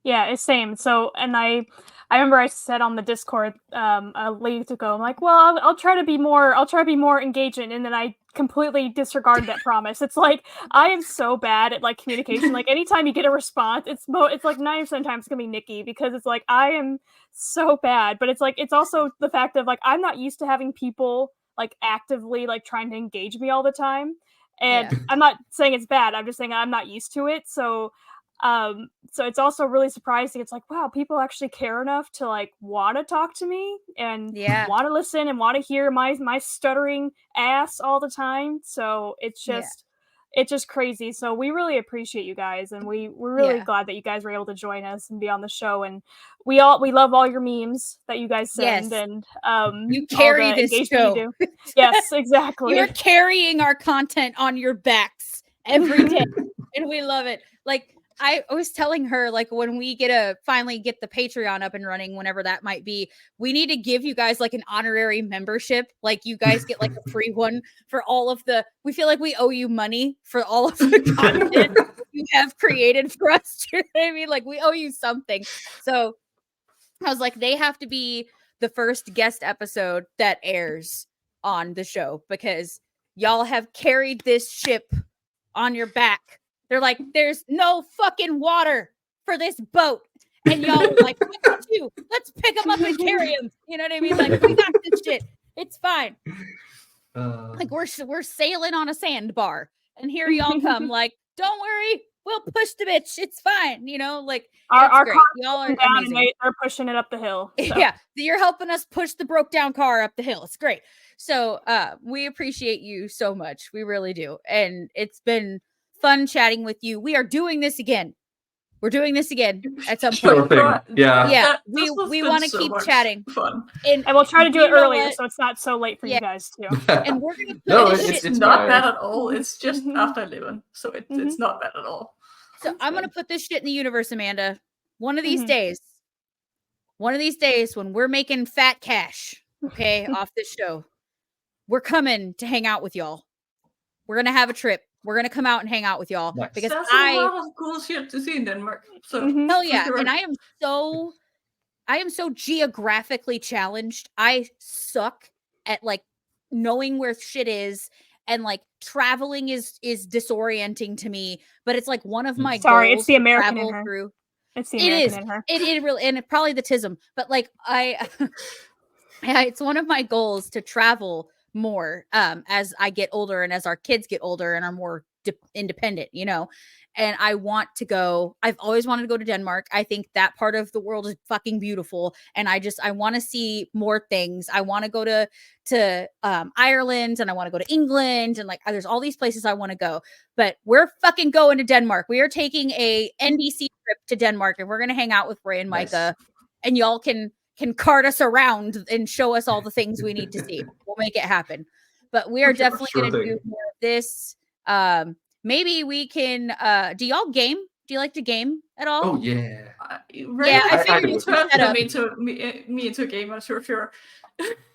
Yeah, it's same. So, and I remember I said on the Discord a week ago, I'm like, well, I'll try to be more engaging, and then I completely disregarded that promise. It's like I am so bad at like communication. Like anytime you get a response, it's like 90% of the time it's gonna be Nikki, because it's like I am so bad. But it's like it's also the fact of like I'm not used to having people like actively like trying to engage me all the time. And I'm not saying it's bad. I'm just saying I'm not used to it. So it's also really surprising. It's like, wow, people actually care enough to like want to talk to me and want to listen and want to hear my stuttering ass all the time. So it's just crazy. So we really appreciate you guys, and we're really glad that you guys were able to join us and be on the show. And we love all your memes that you guys send, and you carry this show. You do. Yes, exactly. You're carrying our content on your backs every day, and we love it. Like I was telling her, like, when we finally get the Patreon up and running, whenever that might be, we need to give you guys like an honorary membership. Like you guys get like a free one for all of we feel like we owe you money for all of the content you have created for us. You know what I mean? Like we owe you something. So I was like, they have to be the first guest episode that airs on the show, because y'all have carried this ship on your back. They're like, there's no fucking water for this boat. And y'all are like, look at you. Let's pick them up and carry them. You know what I mean? Like, we got this shit. It's fine. Like, we're sailing on a sandbar. And here y'all come, like, don't worry. We'll push the bitch. It's fine. You know, like, our great. car Y'all are down amazing. and they're pushing it up the hill. So. Yeah. You're helping us push the broke down car up the hill. It's great. So we appreciate you so much. We really do. And it's been fun chatting with you. We are doing this again. We're doing this again at some point. Yeah. We want to keep chatting. Fun. And we'll try to do it earlier so it's not so late for you guys too. And we're gonna put it's not bad at all. It's just after 11, so it's not bad at all. So I'm gonna put this shit in the universe, Amanda. One of these days, when we're making fat cash, okay, off this show, we're coming to hang out with y'all. We're gonna have a trip. We're gonna come out and hang out with y'all because there's a lot of cool shit to see in Denmark. So hell yeah, and I am so geographically challenged. I suck at like knowing where shit is and like traveling is disorienting to me, but it's like one of my Sorry, goals it's the to American in travel her. through. It's the It American is. in her. It really, and probably the tism, but like it's one of my goals to travel more as I get older and as our kids get older and are more independent, you know. And I want to go. I've always wanted to go to Denmark. I think that part of the world is fucking beautiful, and I want to see more things. I want to go to Ireland, and I want to go to England, and like there's all these places I want to go. But we're fucking going to Denmark. We are taking a NDC trip to Denmark, and we're gonna hang out with Rei and Micah, and y'all can cart us around and show us all the things we need to see. We'll make it happen. But we are definitely going to do more of this. Maybe we can do y'all game? Do you like to game at all? Oh yeah. I figured you you turned set up me into a gamer, sure.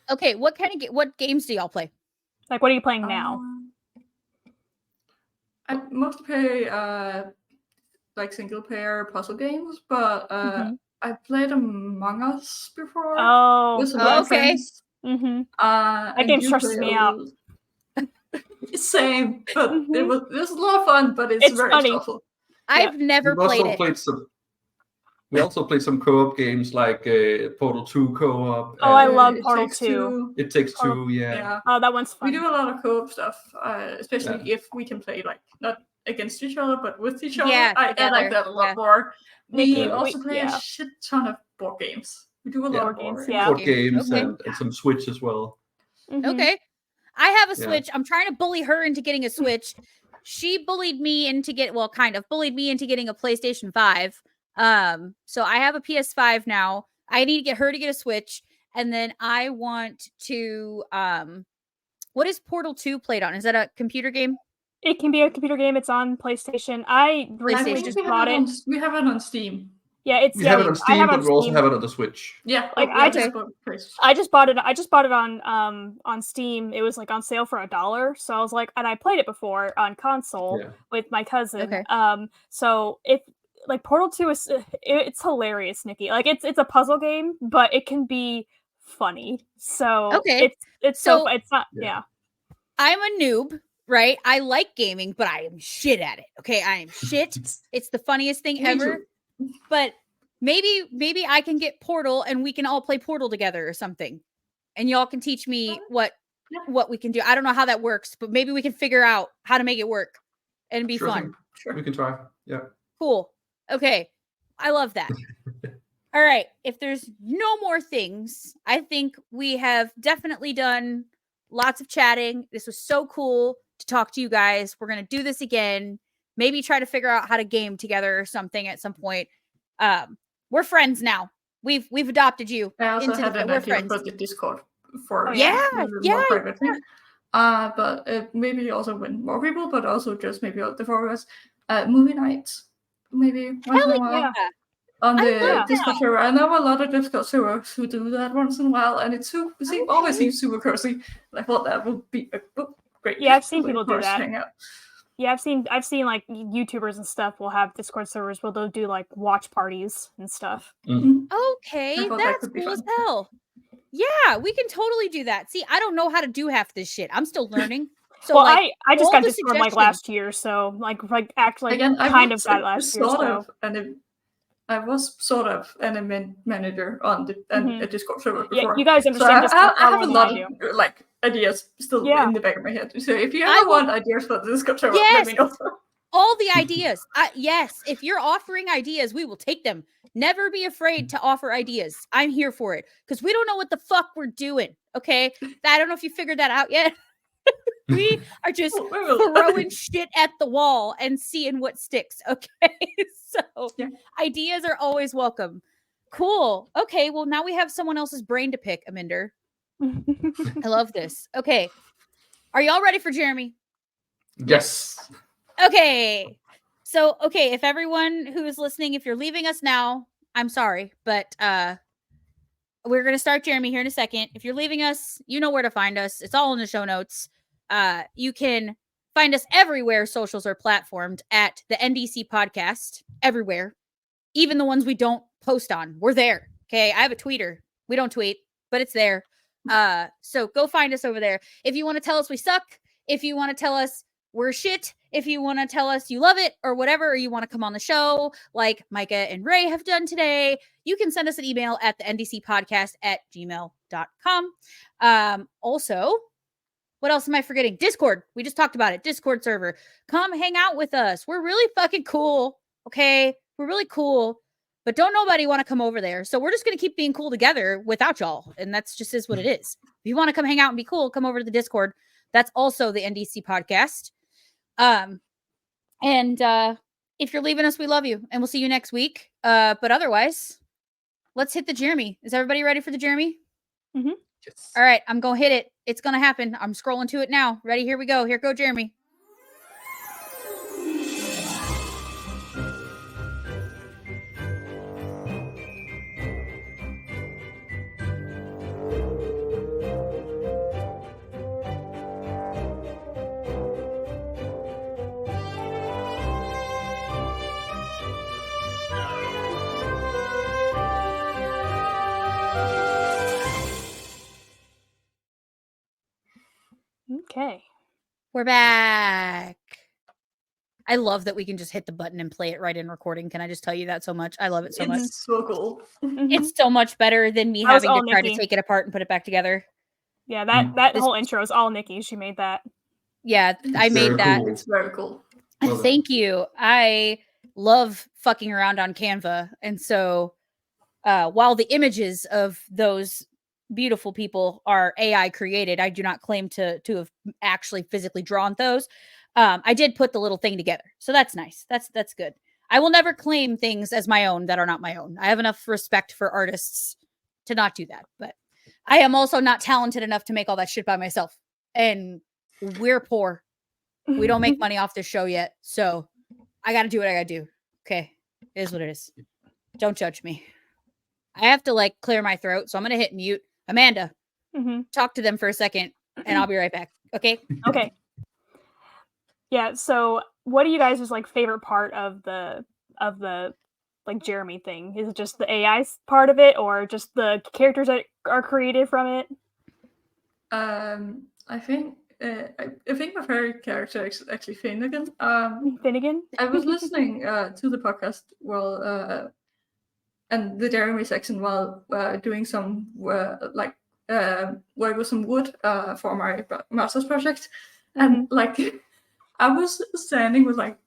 Okay, what kind of what games do y'all play? Like, what are you playing now? I mostly play like single player puzzle games, but I played Among Us before. Oh, with some of my okay. friends. Mm-hmm. That game stresses me out. Same, but it was a lot of fun, but it's very funny. stressful. I've never played it. We also played some co-op games like Portal 2 co-op. Oh, I love Portal 2. It Takes Two, yeah. Oh, that one's fun. We do a lot of co-op stuff, especially if we can play like not against each other, but with each other. Yeah, I like that a lot more. We also play a shit ton of board games. We do a lot of board games. Board games and some Switch as well. Okay. I have a Switch. I'm trying to bully her into getting a Switch. She bullied me into bullied me into getting a PlayStation 5. So I have a PS5 now. I need to get her to get a Switch. And then I want to what is Portal 2 played on? Is that a computer game? It can be a computer game. It's on PlayStation. I recently just bought it. We have it on Steam. Yeah, it's we have it on Steam, but we also have it on the Switch. Yeah, like I just bought it. I just bought it on Steam. It was like on sale for $1. So I was like, and I played it before on console with my cousin. Okay. So if like Portal 2 is it's hilarious, Nikki. Like it's a puzzle game, but it can be funny. So it's so it's not I'm a noob. Right? I like gaming, but I am shit at it. Okay, I am shit. It's the funniest thing ever. But maybe I can get Portal and we can all play Portal together or something. And y'all can teach me what we can do. I don't know how that works, but maybe we can figure out how to make it work and be fun. Sure. We can try. Yeah. Cool. Okay. I love that. All right. If there's no more things, I think we have definitely done lots of chatting. This was so cool to talk to you guys. We're going to do this again. Maybe try to figure out how to game together or something at some point. We're friends now. We've adopted you. I also had an idea for the Discord for more private thing. But maybe also with more people, but also just maybe the four of us. Movie nights, maybe once in a while. On the Discord server. I know a lot of Discord servers who do that once in a while, and it always seems super cozy. I thought that would be a great. Yeah, I've seen people do that. Yeah, I've seen like YouTubers and stuff will have Discord servers where they'll do like watch parties and stuff. Okay, that's cool as hell. Yeah, we can totally do that. See, I don't know how to do half this shit. I'm still learning. So well, like, I just got Discord like last year, so like actually again, kind of got last year. I was sort of an manager on a Discord server before. Yeah, you guys understand Discord. I have a lot of like ideas still in the back of my head. So if you ever want ideas for the Discord server, let me know. All the ideas. Yes, if you're offering ideas, we will take them. Never be afraid to offer ideas. I'm here for it because we don't know what the fuck we're doing. Okay, I don't know if you figured that out yet. We are just throwing shit at the wall and seeing what sticks. Okay, so ideas are always welcome. Cool. Okay, well now we have someone else's brain to pick, Aminder. I love this. Okay, are y'all ready for Jeremy? Yes. Okay. So, if everyone who is listening, if you're leaving us now, I'm sorry, but we're going to start Jeremy here in a second. If you're leaving us, you know where to find us. It's all in the show notes. You can find us everywhere socials are platformed at the NDC podcast, everywhere. Even the ones we don't post on. We're there. Okay. I have a tweeter. We don't tweet, but it's there. So go find us over there. If you want to tell us we suck, if you want to tell us we're shit, if you want to tell us you love it or whatever, or you want to come on the show like Micah and Ray have done today, you can send us an email at the ndcpodcast@gmail.com. Also, what else am I forgetting? Discord. We just talked about it. Discord server. Come hang out with us. We're really fucking cool. Okay. We're really cool, but don't nobody want to come over there. So we're just going to keep being cool together without y'all. And that's just is what it is. If you want to come hang out and be cool, come over to the Discord. That's also the NDC podcast. And if you're leaving us, we love you and we'll see you next week. But otherwise, let's hit the Jeremy. Is everybody ready for the Jeremy? Mm-hmm. Yes. All right, I'm going to hit it. It's going to happen. I'm scrolling to it now. Ready? Here we go. Here go, Jeremy. Okay. We're back. I love that we can just hit the button and play it right in recording. Can I just tell you that so much? I love it so much. It's so cool. It's so much better than me That was having to all try to Nikki. take it apart and put it back together. Yeah, that This- whole intro is all Nikki. She made that. Yeah, I It's made very that. cool. It's very cool. Well done. Thank you. I love fucking around on Canva. And so while the images of those beautiful people are AI created, I do not claim to have actually physically drawn those. I did put the little thing together. So that's nice. That's good. I will never claim things as my own that are not my own. I have enough respect for artists to not do that. But I am also not talented enough to make all that shit by myself. And we're poor. We don't make money off this show yet. So I got to do what I got to do. Okay. It is what it is. Don't judge me. I have to like clear my throat. So I'm going to hit mute. Amanda, talk to them for a second and I'll be right back. Okay. Okay. Yeah. So, what do you guys' like favorite part of the like Jeremy thing? Is it just the AI part of it, or just the characters that are created from it? I think my favorite character is actually Finnegan. Finnegan. I was listening to the podcast while and the Jeremy section while doing some work with some wood for my master's project, and like I was standing with like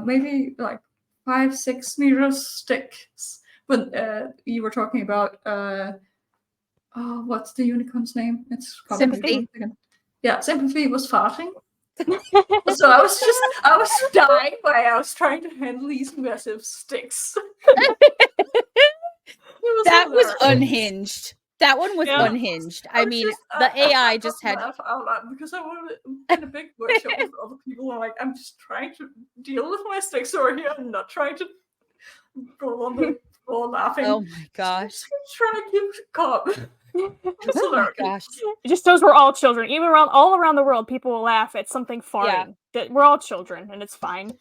maybe like 5-6 meters sticks when you were talking about what's the unicorn's name? It's Sympathy. Yeah, Sympathy was farting. So I was dying while I was trying to handle these massive sticks. That was unhinged. That one was unhinged. I mean, the AI just had. Laugh out loud because I was in a big workshop with other people. And like, I'm just trying to deal with my sticks over here. I'm not trying to go on the floor laughing. Oh my gosh! Just trying to keep calm. Oh my gosh! It just shows we're all children. Even all around the world, people will laugh at something farting. Yeah. That we're all children, and it's fine.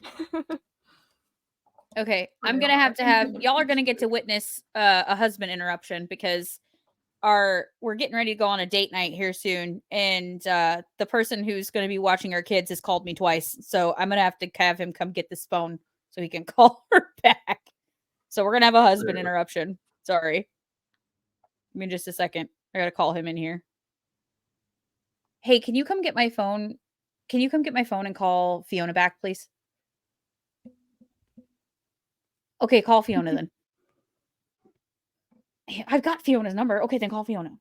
Okay, I'm gonna have y'all are gonna get to witness a husband interruption because we're getting ready to go on a date night here soon, and the person who's gonna be watching our kids has called me twice, so I'm gonna have to have him come get this phone so he can call her back. So we're gonna have a husband interruption. Sorry. Give me just a second. I gotta call him in here. Hey, can you come get my phone? Can you come get my phone and call Fiona back, please? Okay, call Fiona then. I've got Fiona's number. Okay, then call Fiona.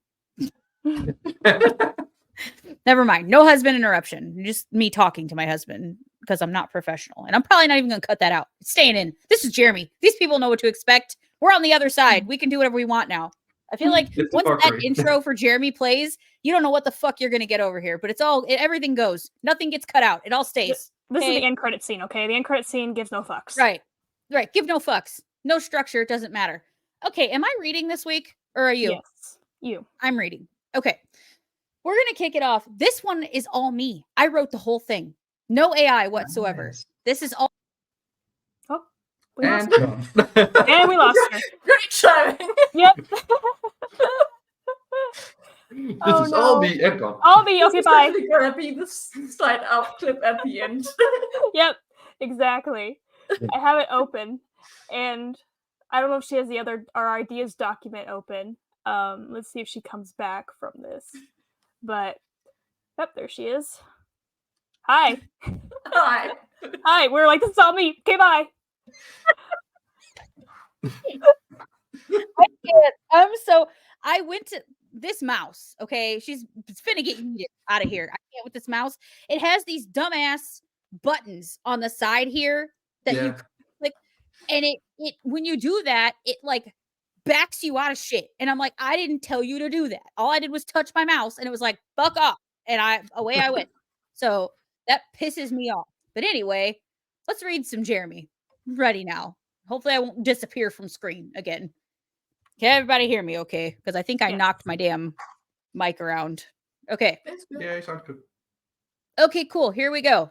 Never mind. No husband interruption. Just me talking to my husband because I'm not professional. And I'm probably not even going to cut that out. It's staying in. This is Jeremy. These people know what to expect. We're on the other side. We can do whatever we want now. I feel like once that intro for Jeremy plays, you don't know what the fuck you're going to get over here. But everything goes. Nothing gets cut out. It all stays. This is the end credit scene, okay? The end credit scene gives no fucks. Right. Give no fucks. No structure. It doesn't matter. Okay. Am I reading this week or are you? Yes. You. I'm reading. Okay. We're going to kick it off. This one is all me. I wrote the whole thing. No AI whatsoever. Nice. This is all. Oh, we lost her. And we lost her. Great timing. Yep. This Oh, is all no. me and gone. All me. Okay, This is bye. definitely gonna be the slide out clip at the end. Yep, exactly. I have it open, and I don't know if she has our ideas document open. Let's see if she comes back from this. But yep, there she is. Hi. Hi. Hi. We're like, this is all me. Okay, bye. So I went to this mouse. Okay, she's finna get yeeted out of here. I can't with this mouse. It has these dumbass buttons on the side here that you click, and it when you do that, it like backs you out of shit. And I'm like, I didn't tell you to do that. All I did was touch my mouse, and it was like, fuck off, and away I went. So that pisses me off. But anyway, let's read some Jeremy. I'm ready now. Hopefully, I won't disappear from screen again. Can everybody hear me okay? Because I think I knocked my damn mic around. Okay. Yeah, it sounds good. Okay, cool. Here we go.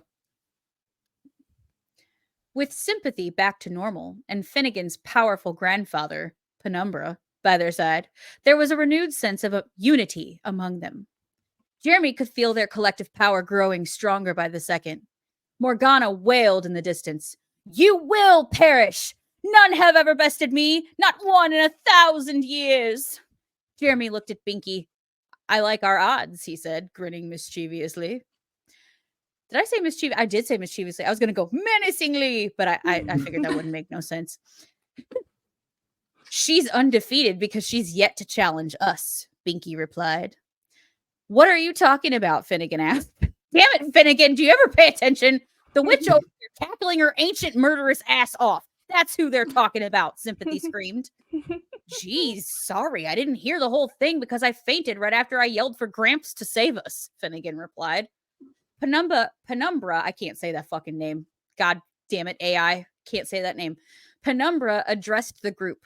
With sympathy back to normal and Finnegan's powerful grandfather, Penumbra, by their side, there was a renewed sense of unity among them. Jeremy could feel their collective power growing stronger by the second. Morgana wailed in the distance. You will perish! None have ever bested me, not one in 1,000 years. Jeremy looked at Binky. I like our odds, he said, grinning mischievously. Did I say mischievous? I did say mischievously. I was going to go menacingly, but I figured that wouldn't make no sense. She's undefeated because she's yet to challenge us, Binky replied. What are you talking about? Finnegan asked. Damn it, Finnegan, do you ever pay attention? The witch over here tackling her ancient murderous ass off. That's who they're talking about, Sympathy screamed. Geez, sorry, I didn't hear the whole thing because I fainted right after I yelled for Gramps to save us, Finnegan replied. Penumbra, I can't say that fucking name. God damn it, AI. Can't say that name. Penumbra addressed the group.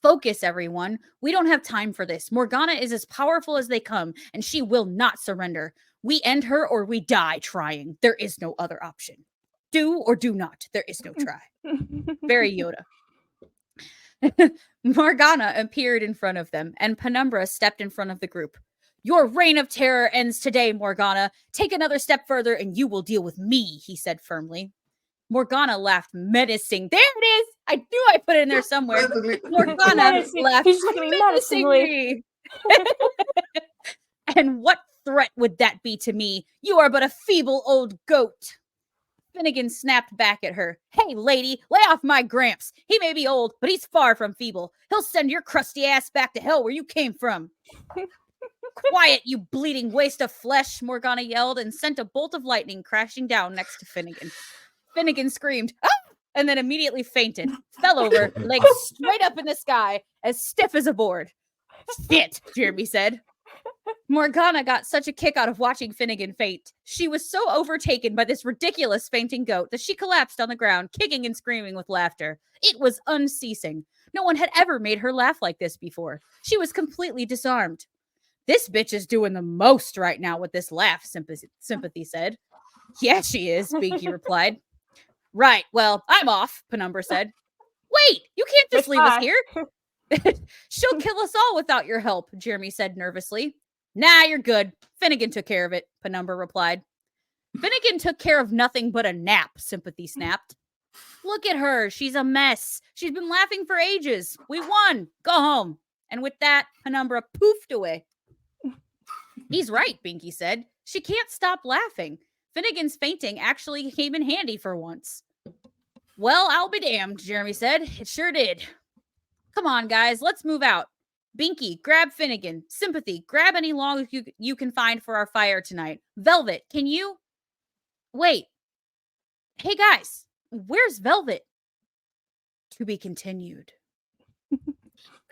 Focus, everyone. We don't have time for this. Morgana is as powerful as they come, and she will not surrender. We end her or we die trying. There is no other option. Do or do not. There is no try. Very Yoda. Morgana appeared in front of them, and Penumbra stepped in front of the group. Your reign of terror ends today, Morgana. Take another step further and you will deal with me, he said firmly. Morgana laughed menacing. There it is! I knew I put it in there somewhere. Morgana laughed menacingly. And what threat would that be to me? You are but a feeble old goat. Finnegan snapped back at her. Hey, lady, lay off my Gramps. He may be old, but he's far from feeble. He'll send your crusty ass back to hell where you came from. Quiet, you bleeding waste of flesh, Morgana yelled and sent a bolt of lightning crashing down next to Finnegan. Finnegan screamed, ah! And then immediately fainted, fell over, legs straight up in the sky, as stiff as a board. Shit, Jeremy said. Morgana got such a kick out of watching Finnegan faint. She was so overtaken by this ridiculous fainting goat that she collapsed on the ground, kicking and screaming with laughter. It was unceasing. No one had ever made her laugh like this before. She was completely disarmed. This bitch is doing the most right now with this laugh, Sympathy said. Yeah, she is, Binky replied. Right, well, I'm off, Penumbra said. Wait, you can't just leave us here. She'll kill us all without your help, Jeremy said nervously. Nah, you're good. Finnegan took care of it, Penumbra replied. Finnegan took care of nothing but a nap, Sympathy snapped. Look at her. She's a mess. She's been laughing for ages. We won. Go home. And with that, Penumbra poofed away. He's right, Binky said. She can't stop laughing. Finnegan's fainting actually came in handy for once. Well, I'll be damned, Jeremy said. It sure did. Come on, guys, let's move out. Binky, grab Finnegan. Sympathy, grab any logs you can find for our fire tonight. Velvet, can you? Wait. Hey, guys, where's Velvet? To be continued.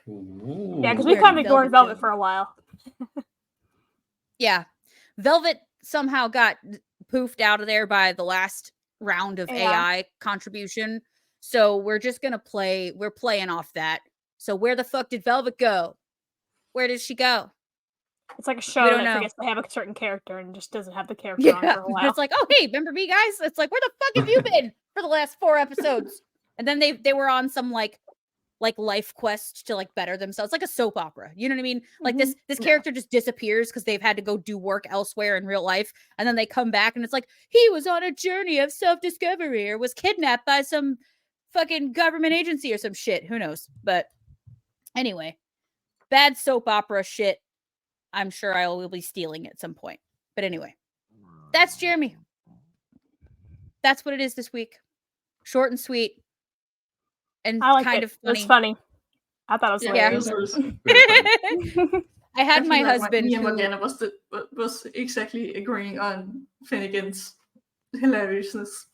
Ooh. Yeah, because we kind of ignored Velvet for a while. Yeah. Velvet somehow got poofed out of there by the last round of AI contribution. So we're just going to we're playing off that. So where the fuck did Velvet go? Where did she go? It's like a show that forgets to have a certain character and just doesn't have the character on for a while. It's like, oh, hey, remember me, guys? It's like, where the fuck have you been for the last 4 episodes? And then they were on some like like life quest to like better themselves, like a soap opera. You know what I mean? Like this character just disappears because they've had to go do work elsewhere in real life, and then they come back and it's like he was on a journey of self-discovery or was kidnapped by some fucking government agency or some shit. Who knows? But anyway, bad soap opera shit. I'm sure I will be stealing at some point. But anyway, that's Jeremy. That's what it is this week. Short and sweet. And I like kind it. of funny. It was funny. I thought it was Yeah, hilarious. it was Very funny. I had my definitely like husband me and who, Morgana was exactly agreeing on Finnegan's hilariousness.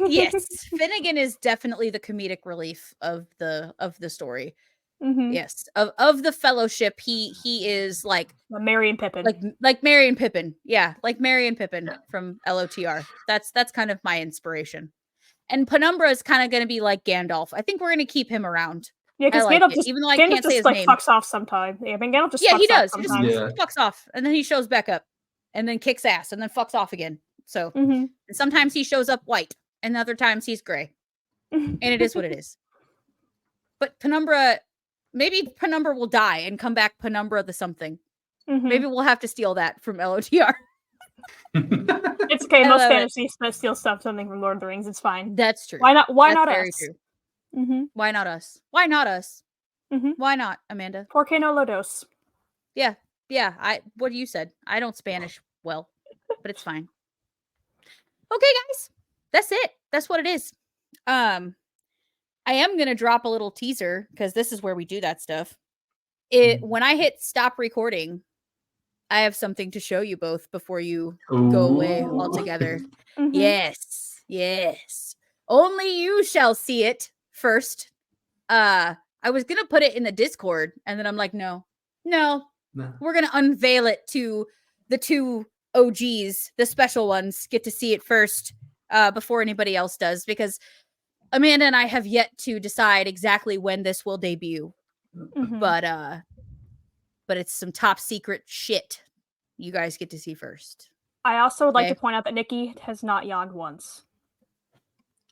yes, Finnegan is definitely the comedic relief of the story. Mhm. Yes, of the Fellowship, he is like Merry and Pippin. like Merry and Pippin. Yeah, like Merry and Pippin Yeah. from LOTR. That's kind of my inspiration. And Penumbra is kind of going to be like Gandalf. I think we're going to keep him around. Yeah, because I like Gandalf it, just even though I Gandalf can't say just his like name. fucks off sometimes. Yeah, I mean Gandalf just Yeah, fucks he off does. He just sometimes. Yeah. fucks off, and then he shows back up, and then kicks ass, and then fucks off again. So Mhm. and sometimes he shows up white, and other times he's gray, and it is what it is. But Penumbra, maybe Penumbra will die and come back Penumbra the something. Mhm. Maybe we'll have to steal that from LOTR. It's okay. I Most love it. fantasy steal something from Lord of the Rings. It's fine. That's true. Why not? Why That's not very us? true. Mm-hmm. Why not us? Why not us? Mhm. Why not, Amanda? Porque no lodos. Yeah. What you said. I don't Spanish well, but it's fine. Okay, guys. That's it. That's what it is. I am gonna drop a little teaser because this is where we do that stuff. When I hit stop recording, I have something to show you both before you go away Ooh. altogether. Mhm. Yes. Only you shall see it first. I was gonna put it in the Discord, and then I'm like, no, No. we're gonna unveil it to the two OGs, the special ones, get to see it first, before anybody else does, because Amanda and I have yet to decide exactly when this will debut. Mhm. But it's some top secret shit you guys get to see first. I also would like Okay. to point out that Nikki has not yawned once.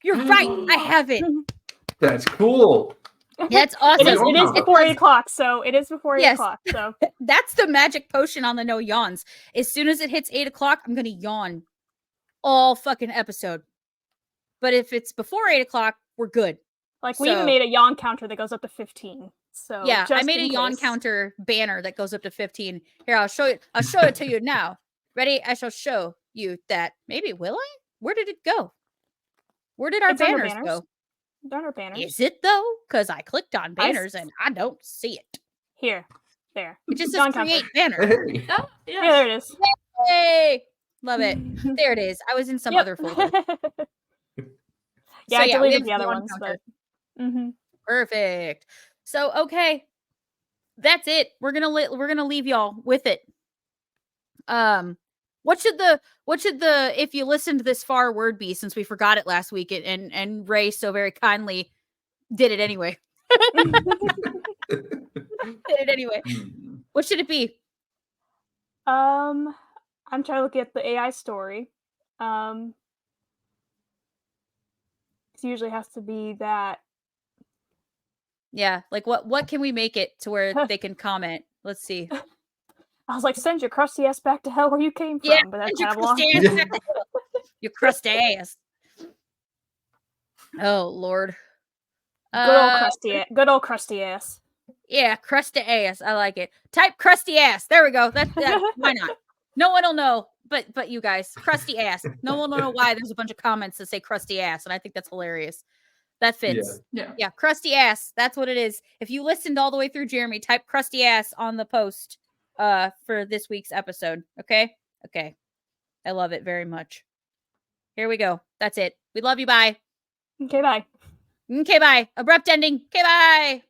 You're right. I haven't. That's cool. That's awesome. It is Yawn. before 8 o'clock, so it is before 8 Yes. o'clock. So That's the magic potion on the no yawns. As soon as it hits 8 o'clock, I'm gonna yawn all fucking episode. But if it's before 8 o'clock, we're good. like we even So- made a yawn counter that goes up to 15. So Yeah, I just made a in yawn case. counter banner that goes up to 15. Here, I'll show it to you now. Ready? I shall show you that. Maybe will I? Where did it go? Where did our It's under banners banners. go? Darn our banners. Is it though? Because I clicked on I s- banners and I don't see it. Here. There. It just says Yawn counter. create banner. Hey. Oh, Yeah, yeah. there it is. Yay! Love it. There it is. I was in some Yep. other folder. Yeah, So, I we deleted have the other yawn ones, counter. but Mhm. Perfect. So okay, that's it. We're gonna leave y'all with it. What should the if you listened this far word be, since we forgot it last week and Ray so very kindly did it anyway. Did it anyway. Hmm. What should it be? I'm trying to look at the AI story. It usually has to be that. Yeah, like what can we make it to where they can comment? Let's see. I was like, send your crusty ass back to hell where you came from, Yeah, but that's your kind of long. crusty ass. Your crusty ass. Oh Lord. Good old crusty ass. Yeah, crusty ass. I like it. Type crusty ass. There we go. That why not? No one will know, but you guys, crusty ass. No one will know why there's a bunch of comments that say crusty ass, and I think that's hilarious. That fits. Yeah. Yeah, crusty ass. That's what it is. If you listened all the way through, Jeremy, type crusty ass on the post for this week's episode. Okay? Okay. I love it very much. Here we go. That's it. We love you. Bye. Okay, bye. Okay, bye. Abrupt ending. Okay, bye.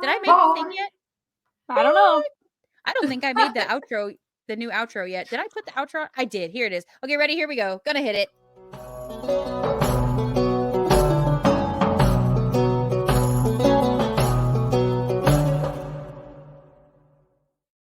Did I make the thing yet? I don't know. I don't think I made the outro, the new outro yet. Did I put the outro? I did. Here it is. Okay, ready? Here we go. Gonna hit it.